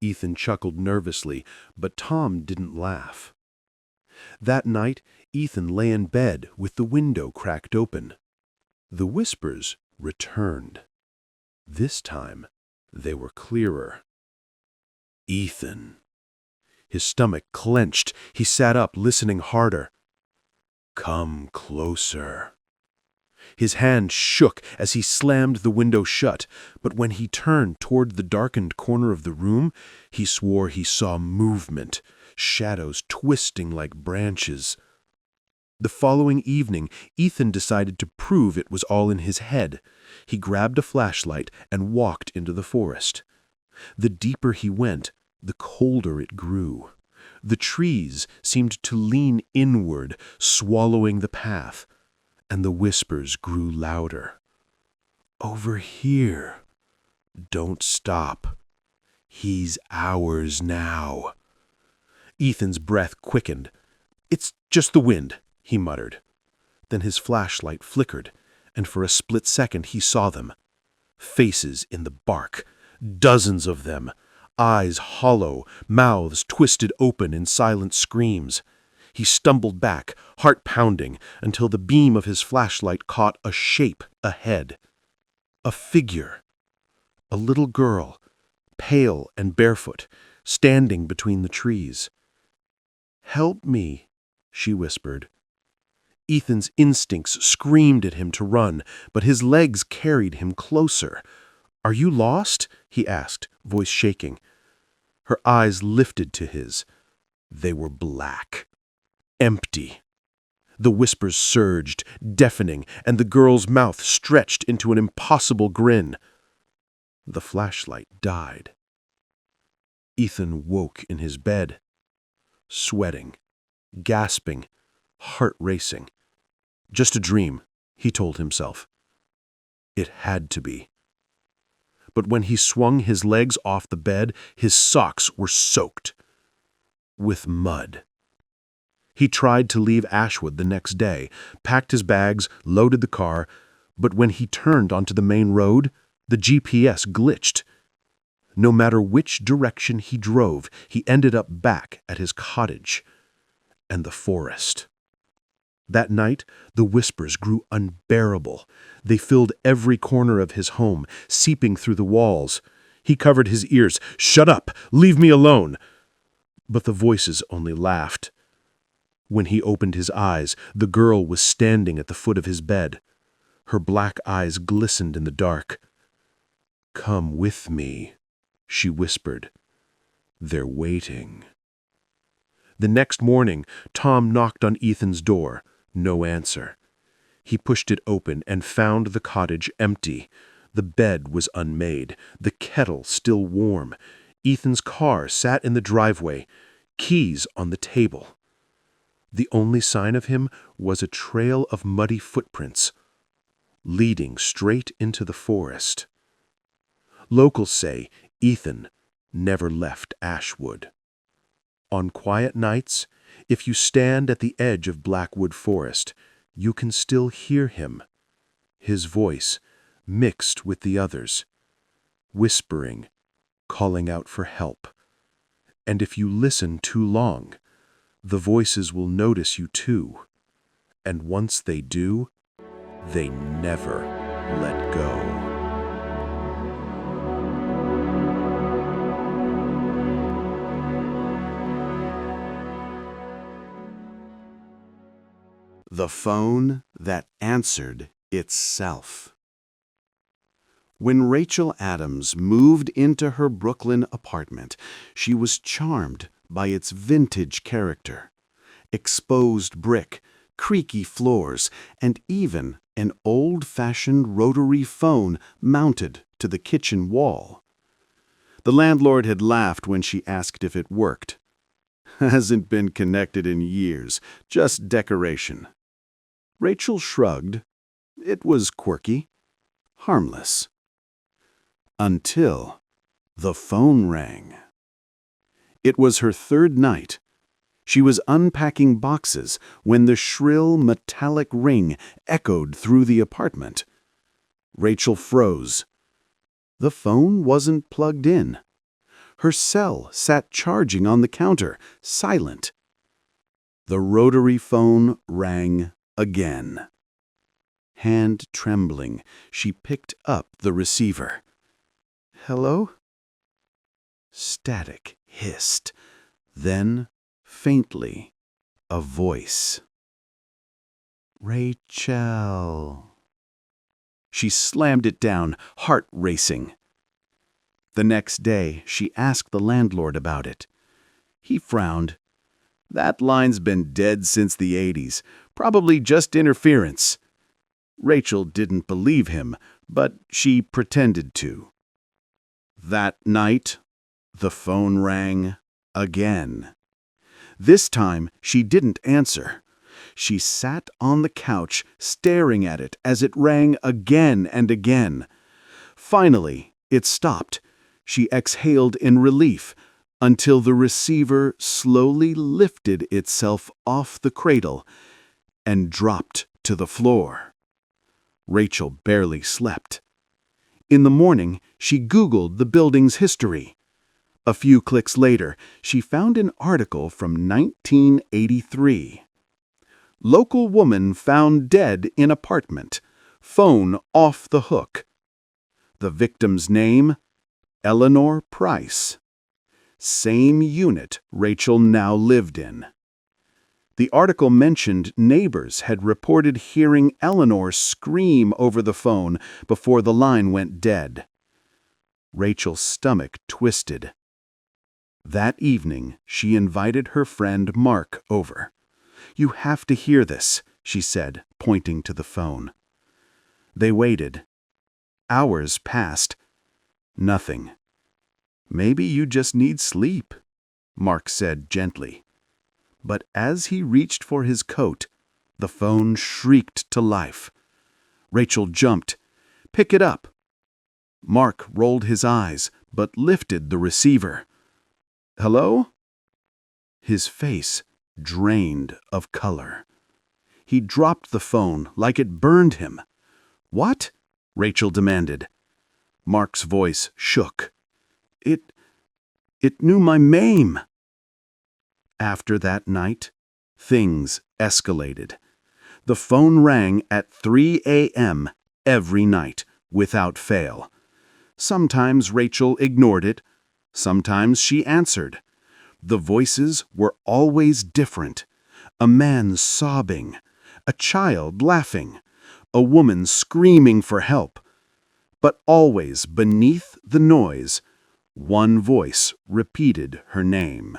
C: Ethan chuckled nervously, but Tom didn't laugh. That night, Ethan lay in bed with the window cracked open. The whispers returned. This time, they were clearer. "Ethan." His stomach clenched. He sat up, listening harder. "Come closer." His hand shook as he slammed the window shut, but when he turned toward the darkened corner of the room, he swore he saw movement, shadows twisting like branches. The following evening, Ethan decided to prove it was all in his head. He grabbed a flashlight and walked into the forest. The deeper he went, the colder it grew. The trees seemed to lean inward, swallowing the path, and the whispers grew louder. "Over here. Don't stop. He's ours now." Ethan's breath quickened. "It's just the wind," he muttered. Then his flashlight flickered, and for a split second he saw them. Faces in the bark, dozens of them, eyes hollow, mouths twisted open in silent screams. He stumbled back, heart pounding, until the beam of his flashlight caught a shape ahead. A figure. A little girl, pale and barefoot, standing between the trees. "Help me," she whispered. Ethan's instincts screamed at him to run, but his legs carried him closer. "Are you lost?" he asked, voice shaking. Her eyes lifted to his. They were black. Empty. The whispers surged, deafening, and the girl's mouth stretched into an impossible grin. The flashlight died. Ethan woke in his bed, sweating, gasping, heart racing. Just a dream, he told himself. It had to be. But when he swung his legs off the bed, his socks were soaked with mud. He tried to leave Ashwood the next day, packed his bags, loaded the car, but when he turned onto the main road, the GPS glitched. No matter which direction he drove, he ended up back at his cottage and the forest. That night, the whispers grew unbearable. They filled every corner of his home, seeping through the walls. He covered his ears. "Shut up! Leave me alone!" But the voices only laughed. When he opened his eyes, the girl was standing at the foot of his bed. Her black eyes glistened in the dark. "Come with me," she whispered. "They're waiting." The next morning, Tom knocked on Ethan's door. No answer. He pushed it open and found the cottage empty. The bed was unmade, the kettle still warm. Ethan's car sat in the driveway, keys on the table. The only sign of him was a trail of muddy footprints, leading straight into the forest. Locals say Ethan never left Ashwood. On quiet nights, if you stand at the edge of Blackwood Forest, you can still hear him, his voice mixed with the others, whispering, calling out for help. And if you listen too long, the voices will notice you too. And once they do, they never let go.
A: The phone that answered itself. When Rachel Adams moved into her Brooklyn apartment, she was charmed by its vintage character. Exposed brick, creaky floors, and even an old-fashioned rotary phone mounted to the kitchen wall. The landlord had laughed when she asked if it worked. "Hasn't been connected in years, just decoration." Rachel shrugged. It was quirky, harmless. Until the phone rang. It was her third night. She was unpacking boxes when the shrill metallic ring echoed through the apartment. Rachel froze. The phone wasn't plugged in. Her cell sat charging on the counter, silent. The rotary phone rang again. Hand trembling, she picked up the receiver. "Hello?" Static hissed. Then, faintly, a voice. "Rachel." She slammed it down, heart racing. The next day, she asked the landlord about it. He frowned. "That line's been dead since the 80s. Probably just interference." Rachel didn't believe him, but she pretended to. That night, the phone rang again. This time, she didn't answer. She sat on the couch, staring at it as it rang again and again. Finally, it stopped. She exhaled in relief until the receiver slowly lifted itself off the cradle and dropped to the floor. Rachel barely slept. In the morning, she Googled the building's history. A few clicks later, she found an article from 1983. Local woman found dead in apartment. Phone off the hook. The victim's name? Eleanor Price. Same unit Rachel now lived in. The article mentioned neighbors had reported hearing Eleanor scream over the phone before the line went dead. Rachel's stomach twisted. That evening, she invited her friend Mark over. "You have to hear this," she said, pointing to the phone. They waited. Hours passed. Nothing. "Maybe you just need sleep," Mark said gently. But as he reached for his coat, the phone shrieked to life. Rachel jumped. "Pick it up." Mark rolled his eyes, but lifted the receiver. "Hello?" His face drained of color. He dropped the phone like it burned him. "What?" Rachel demanded. Mark's voice shook. It knew my name." After that night, things escalated. The phone rang at 3 a.m. every night, without fail. Sometimes Rachel ignored it. Sometimes she answered. The voices were always different. A man sobbing, a child laughing, a woman screaming for help. But always beneath the noise, one voice repeated her name.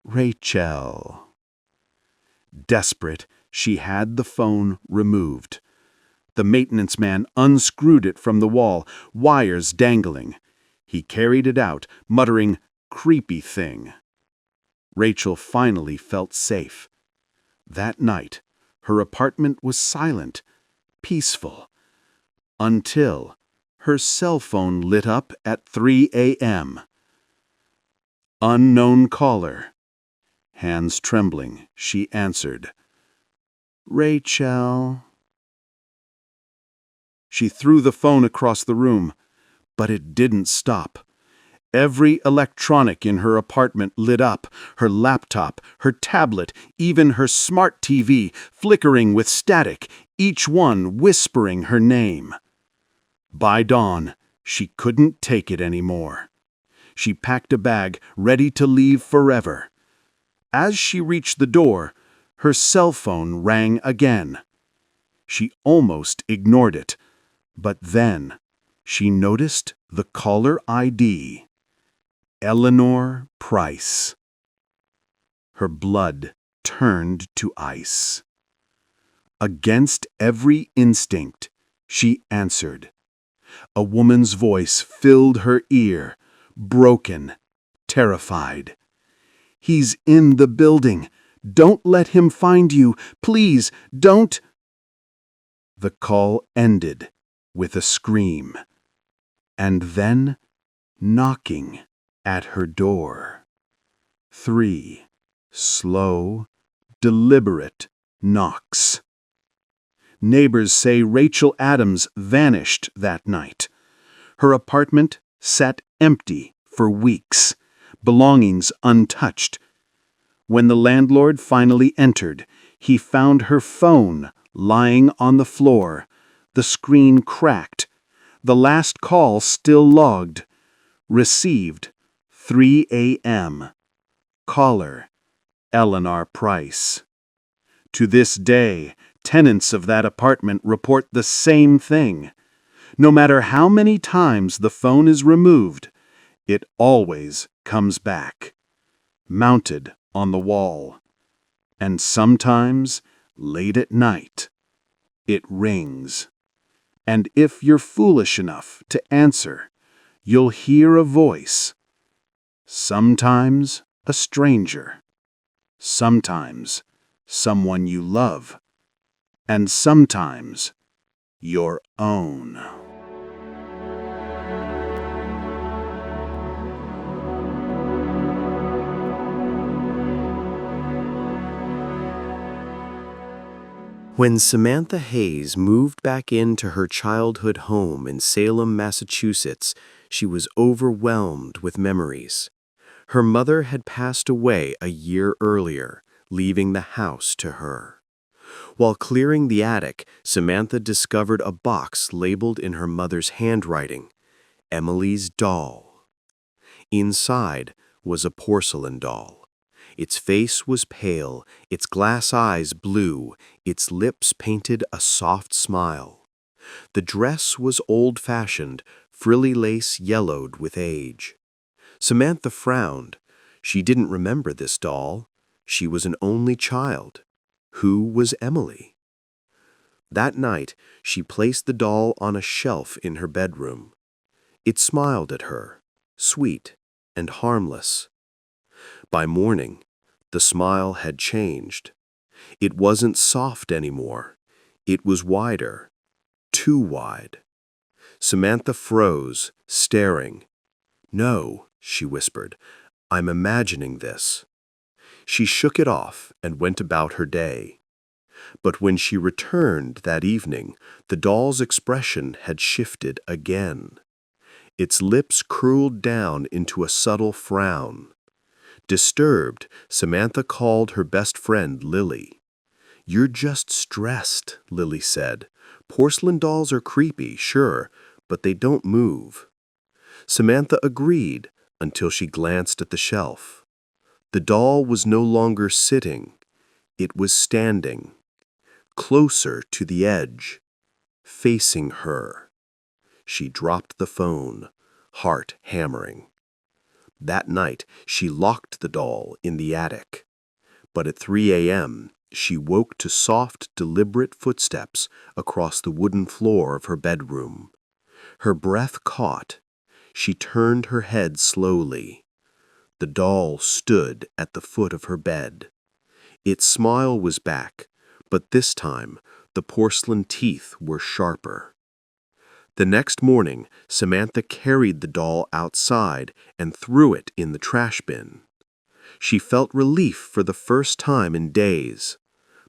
A: Rachel. Desperate, she had the phone removed. The maintenance man unscrewed it from the wall, wires dangling. He carried it out, muttering, "Creepy thing." Rachel finally felt safe. That night, her apartment was silent, peaceful, until her cell phone lit up at 3 a.m. Unknown caller. Hands trembling, she answered. "Rachel." She threw the phone across the room, but it didn't stop. Every electronic in her apartment lit up, her laptop, her tablet, even her smart TV, flickering with static, each one whispering her name. By dawn, she couldn't take it anymore. She packed a bag, ready to leave forever. As she reached the door, her cell phone rang again. She almost ignored it, but then she noticed the caller ID. Eleanor Price. Her blood turned to ice. Against every instinct, she answered. A woman's voice filled her ear, broken, terrified. "He's in the building. Don't let him find you. Please, don't." The call ended with a scream, and then knocking at her door. 3 slow, deliberate knocks. Neighbors say Rachel Adams vanished that night. Her apartment sat empty for weeks, belongings untouched. When the landlord finally entered, he found her phone lying on the floor, the screen cracked, the last call still logged. Received 3 a.m. Caller Eleanor Price. To this day, tenants of that apartment report the same thing. No matter how many times the phone is removed, it always comes back, mounted on the wall. And sometimes, late at night, it rings. And if you're foolish enough to answer, you'll hear a voice. Sometimes a stranger. Sometimes someone you love. And sometimes your own.
C: When Samantha Hayes moved back into her childhood home in Salem, Massachusetts, she was overwhelmed with memories. Her mother had passed away a year earlier, leaving the house to her. While clearing the attic, Samantha discovered a box labeled in her mother's handwriting, Emily's doll. Inside was a porcelain doll. Its face was pale, its glass eyes blue, its lips painted a soft smile. The dress was old-fashioned, frilly lace yellowed with age. Samantha frowned. She didn't remember this doll. She was an only child. Who was Emily? That night, she placed the doll on a shelf in her bedroom. It smiled at her, sweet and harmless. By morning, the smile had changed. It wasn't soft anymore. It was wider, too wide. Samantha froze, staring. "No," she whispered, "I'm imagining this." She shook it off and went about her day. But when she returned that evening, the doll's expression had shifted again. Its lips curled down into a subtle frown. Disturbed, Samantha called her best friend, Lily. "You're just stressed," Lily said. "Porcelain dolls are creepy, sure, but they don't move." Samantha agreed until she glanced at the shelf. The doll was no longer sitting. It was standing, closer to the edge, facing her. She dropped the phone, heart hammering. That night, she locked the doll in the attic. But at 3 a.m., she woke to soft, deliberate footsteps across the wooden floor of her bedroom. Her breath caught. She turned her head slowly. The doll stood at the foot of her bed. Its smile was back, but this time, the porcelain teeth were sharper. The next morning, Samantha carried the doll outside and threw it in the trash bin. She felt relief for the first time in days.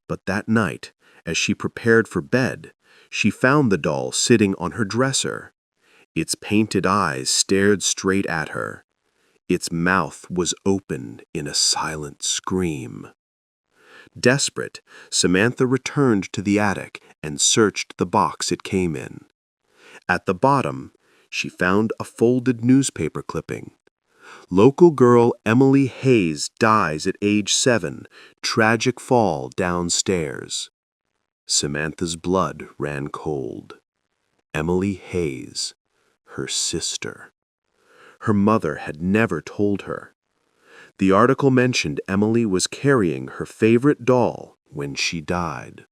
C: But that night, as she prepared for bed, she found the doll sitting on her dresser. Its painted eyes stared straight at her. Its mouth was open in a silent scream. Desperate, Samantha returned to the attic and searched the box it came in. At the bottom, she found a folded newspaper clipping. "Local girl Emily Hayes dies at age 7, tragic fall downstairs." Samantha's blood ran cold. Emily Hayes, her sister. Her mother had never told her. The article mentioned Emily was carrying her favorite doll when she died.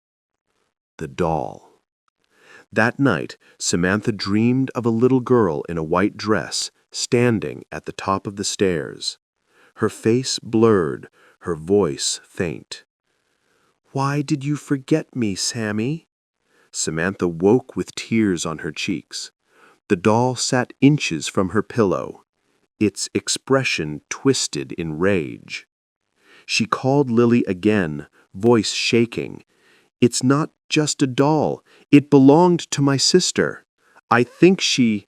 C: The doll. That night, Samantha dreamed of a little girl in a white dress standing at the top of the stairs. Her face blurred, her voice faint. "Why did you forget me, Sammy?" Samantha woke with tears on her cheeks. The doll sat inches from her pillow, its expression twisted in rage. She called Lily again, voice shaking. "It's not just a doll. It belonged to my sister. I think she's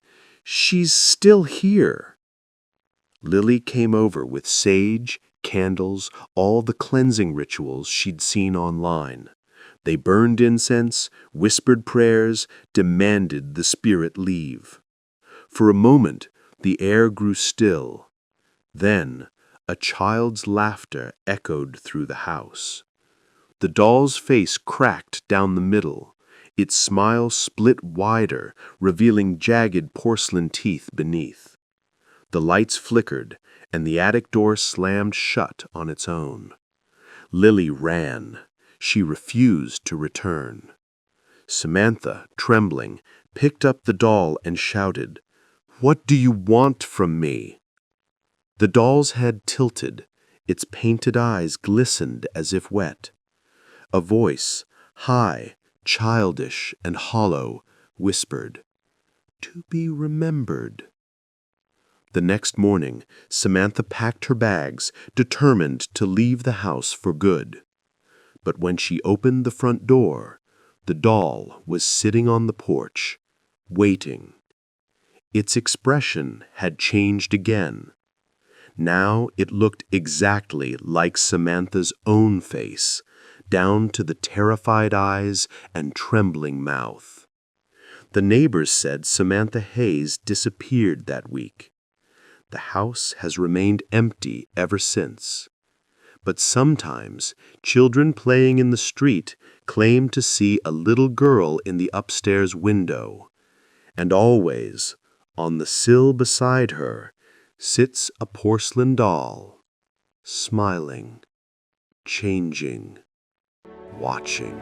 C: still here." Lily came over with sage, candles, all the cleansing rituals she'd seen online. They burned incense, whispered prayers, demanded the spirit leave. For a moment, the air grew still. Then, a child's laughter echoed through the house. The doll's face cracked down the middle. Its smile split wider, revealing jagged porcelain teeth beneath. The lights flickered, and the attic door slammed shut on its own. Lily ran. She refused to return. Samantha, trembling, picked up the doll and shouted, "What do you want from me?" The doll's head tilted. Its painted eyes glistened as if wet. A voice, high, childish, and hollow, whispered, "To be remembered." The next morning, Samantha packed her bags, determined to leave the house for good. But when she opened the front door, the doll was sitting on the porch, waiting. Its expression had changed again. Now it looked exactly like Samantha's own face, down to the terrified eyes and trembling mouth. The neighbors said Samantha Hayes disappeared that week. The house has remained empty ever since. But sometimes children playing in the street claim to see a little girl in the upstairs window. And always, on the sill beside her, sits a porcelain doll, smiling, changing, watching.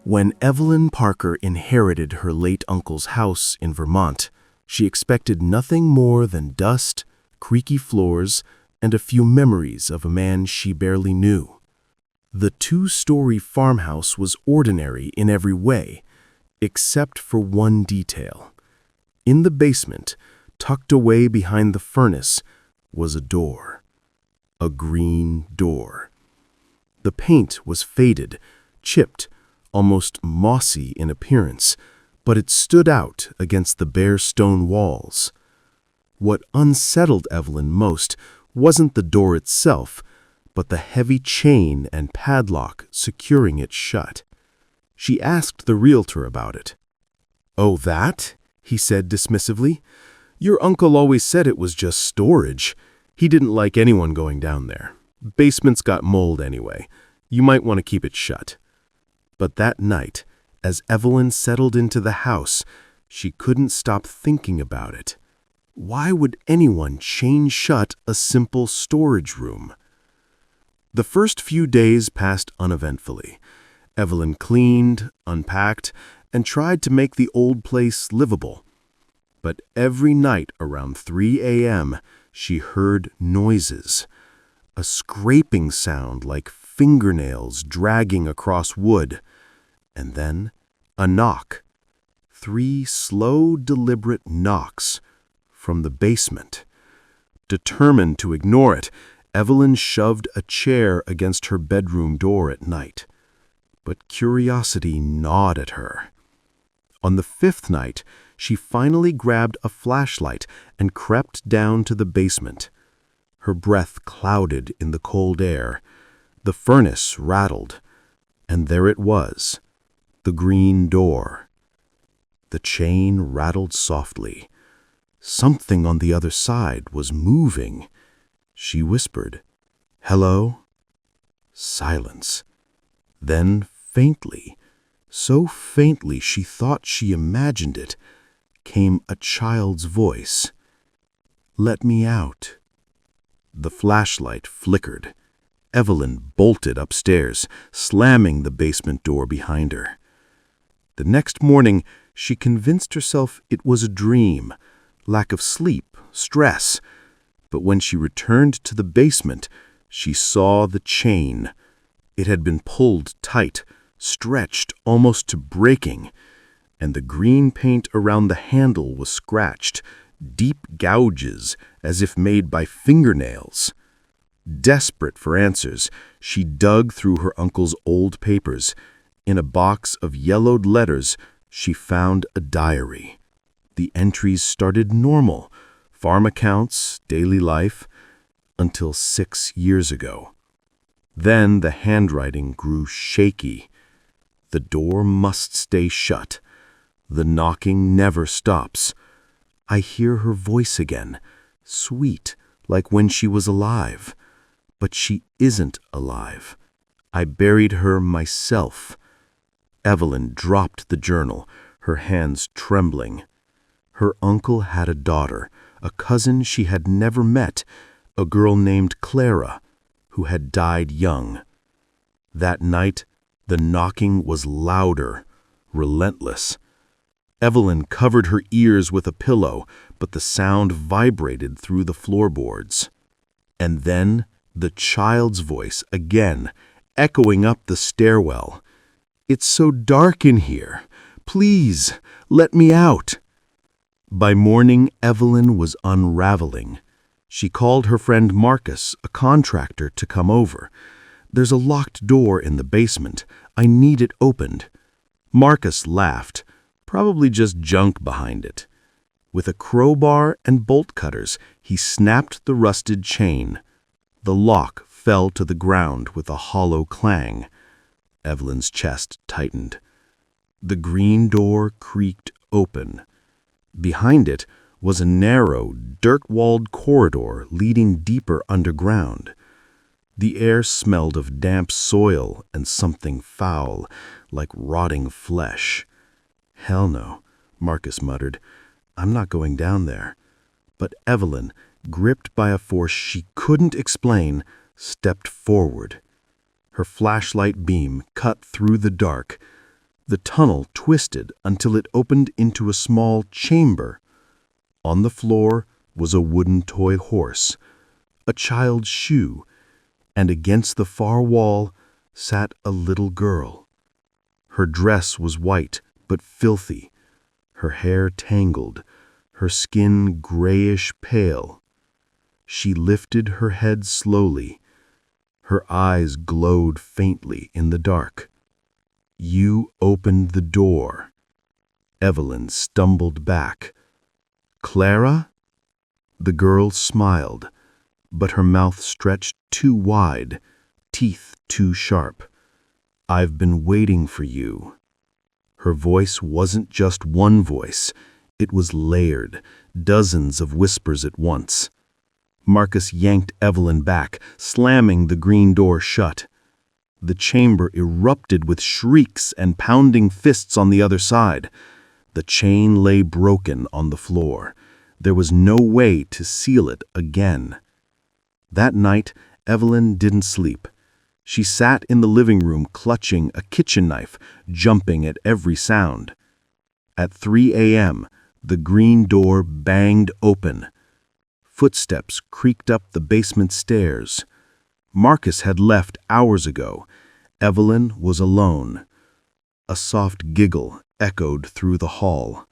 C: When Evelyn Parker inherited her late uncle's house in Vermont, she expected nothing more than dust, creaky floors, and a few memories of a man she barely knew. The two-story farmhouse was ordinary in every way, except for one detail. In the basement, tucked away behind the furnace, was a door. A green door. The paint was faded, chipped, almost mossy in appearance, but it stood out against the bare stone walls. What unsettled Evelyn most wasn't the door itself, but the heavy chain and padlock securing it shut. She asked the realtor about it. "Oh, that?" he said dismissively. "Your uncle always said it was just storage. He didn't like anyone going down there. Basement's got mold anyway. You might want to keep it shut." But that night, as Evelyn settled into the house, she couldn't stop thinking about it. Why would anyone chain shut a simple storage room? The first few days passed uneventfully. Evelyn cleaned, unpacked, and tried to make the old place livable. But every night around 3 a.m., she heard noises. A scraping sound like fingernails dragging across wood. And then a knock. 3 slow, deliberate knocks from the basement. Determined to ignore it, Evelyn shoved a chair against her bedroom door at night. But curiosity gnawed at her. On the 5th night, she finally grabbed a flashlight and crept down to the basement. Her breath clouded in the cold air. The furnace rattled, and there it was, the green door. The chain rattled softly. Something on the other side was moving. She whispered, "Hello?" Silence. Then faintly, so faintly she thought she imagined it, came a child's voice. "Let me out." The flashlight flickered. Evelyn bolted upstairs, slamming the basement door behind her. The next morning, she convinced herself it was a dream, lack of sleep, stress. But when she returned to the basement, she saw the chain. It had been pulled tight, stretched almost to breaking, and the green paint around the handle was scratched, deep gouges as if made by fingernails. Desperate for answers, she dug through her uncle's old papers. In a box of yellowed letters, she found a diary. The entries started normal, farm accounts, daily life, until 6 years ago. Then the handwriting grew shaky. The door must stay shut. The knocking never stops. I hear her voice again, sweet, like when she was alive. But she isn't alive. I buried her myself. Evelyn dropped the journal, her hands trembling. Her uncle had a daughter, a cousin she had never met, a girl named Clara, who had died young. That night, the knocking was louder, relentless. Evelyn covered her ears with a pillow, but the sound vibrated through the floorboards. And then the child's voice again, echoing up the stairwell. "It's so dark in here.
A: Please, let me out." By morning, Evelyn was unraveling. She called her friend Marcus, a contractor, to come over. "There's a locked door in the basement. I need it opened." Marcus laughed, probably just junk behind it. With a crowbar and bolt cutters, he snapped the rusted chain. The lock fell to the ground with a hollow clang. Evelyn's chest tightened. The green door creaked open. Behind it was a narrow, dirt-walled corridor leading deeper underground. The air smelled of damp soil and something foul, like rotting flesh. "Hell no," Marcus muttered. "I'm not going down there." But Evelyn, gripped by a force she couldn't explain, stepped forward. Her flashlight beam cut through the dark. The tunnel twisted until it opened into a small chamber. On the floor was a wooden toy horse, a child's shoe, and against the far wall sat a little girl. Her dress was white but filthy, her hair tangled, her skin grayish pale. She lifted her head slowly. Her eyes glowed faintly in the dark. "You opened the door." Evelyn stumbled back. "Clara?" The girl smiled, but her mouth stretched too wide, teeth too sharp. "I've been waiting for you." Her voice wasn't just one voice. It was layered, dozens of whispers at once. Marcus yanked Evelyn back, slamming the green door shut. The chamber erupted with shrieks and pounding fists on the other side. The chain lay broken on the floor. There was no way to seal it again. That night, Evelyn didn't sleep. She sat in the living room clutching a kitchen knife, jumping at every sound. At 3 a.m., the green door banged open. Footsteps creaked up the basement stairs. Marcus had left hours ago. Evelyn was alone. A soft giggle echoed through the hall.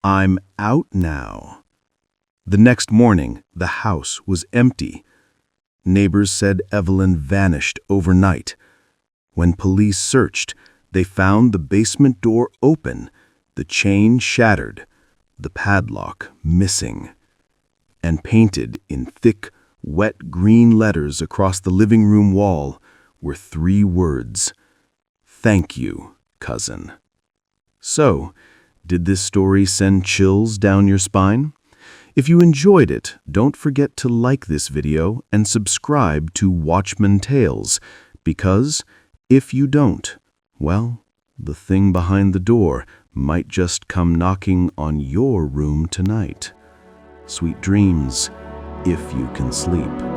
A: "I'm out now." The next morning, the house was empty. Neighbors said Evelyn vanished overnight. When police searched, they found the basement door open, the chain shattered, the padlock missing. And painted in thick, wet green letters across the living room wall were 3 words: "Thank you, cousin." So, did this story send chills down your spine? If you enjoyed it, don't forget to like this video and subscribe to Watchman Tales, because if you don't, well, the thing behind the door might just come knocking on your room tonight. Sweet dreams, if you can sleep.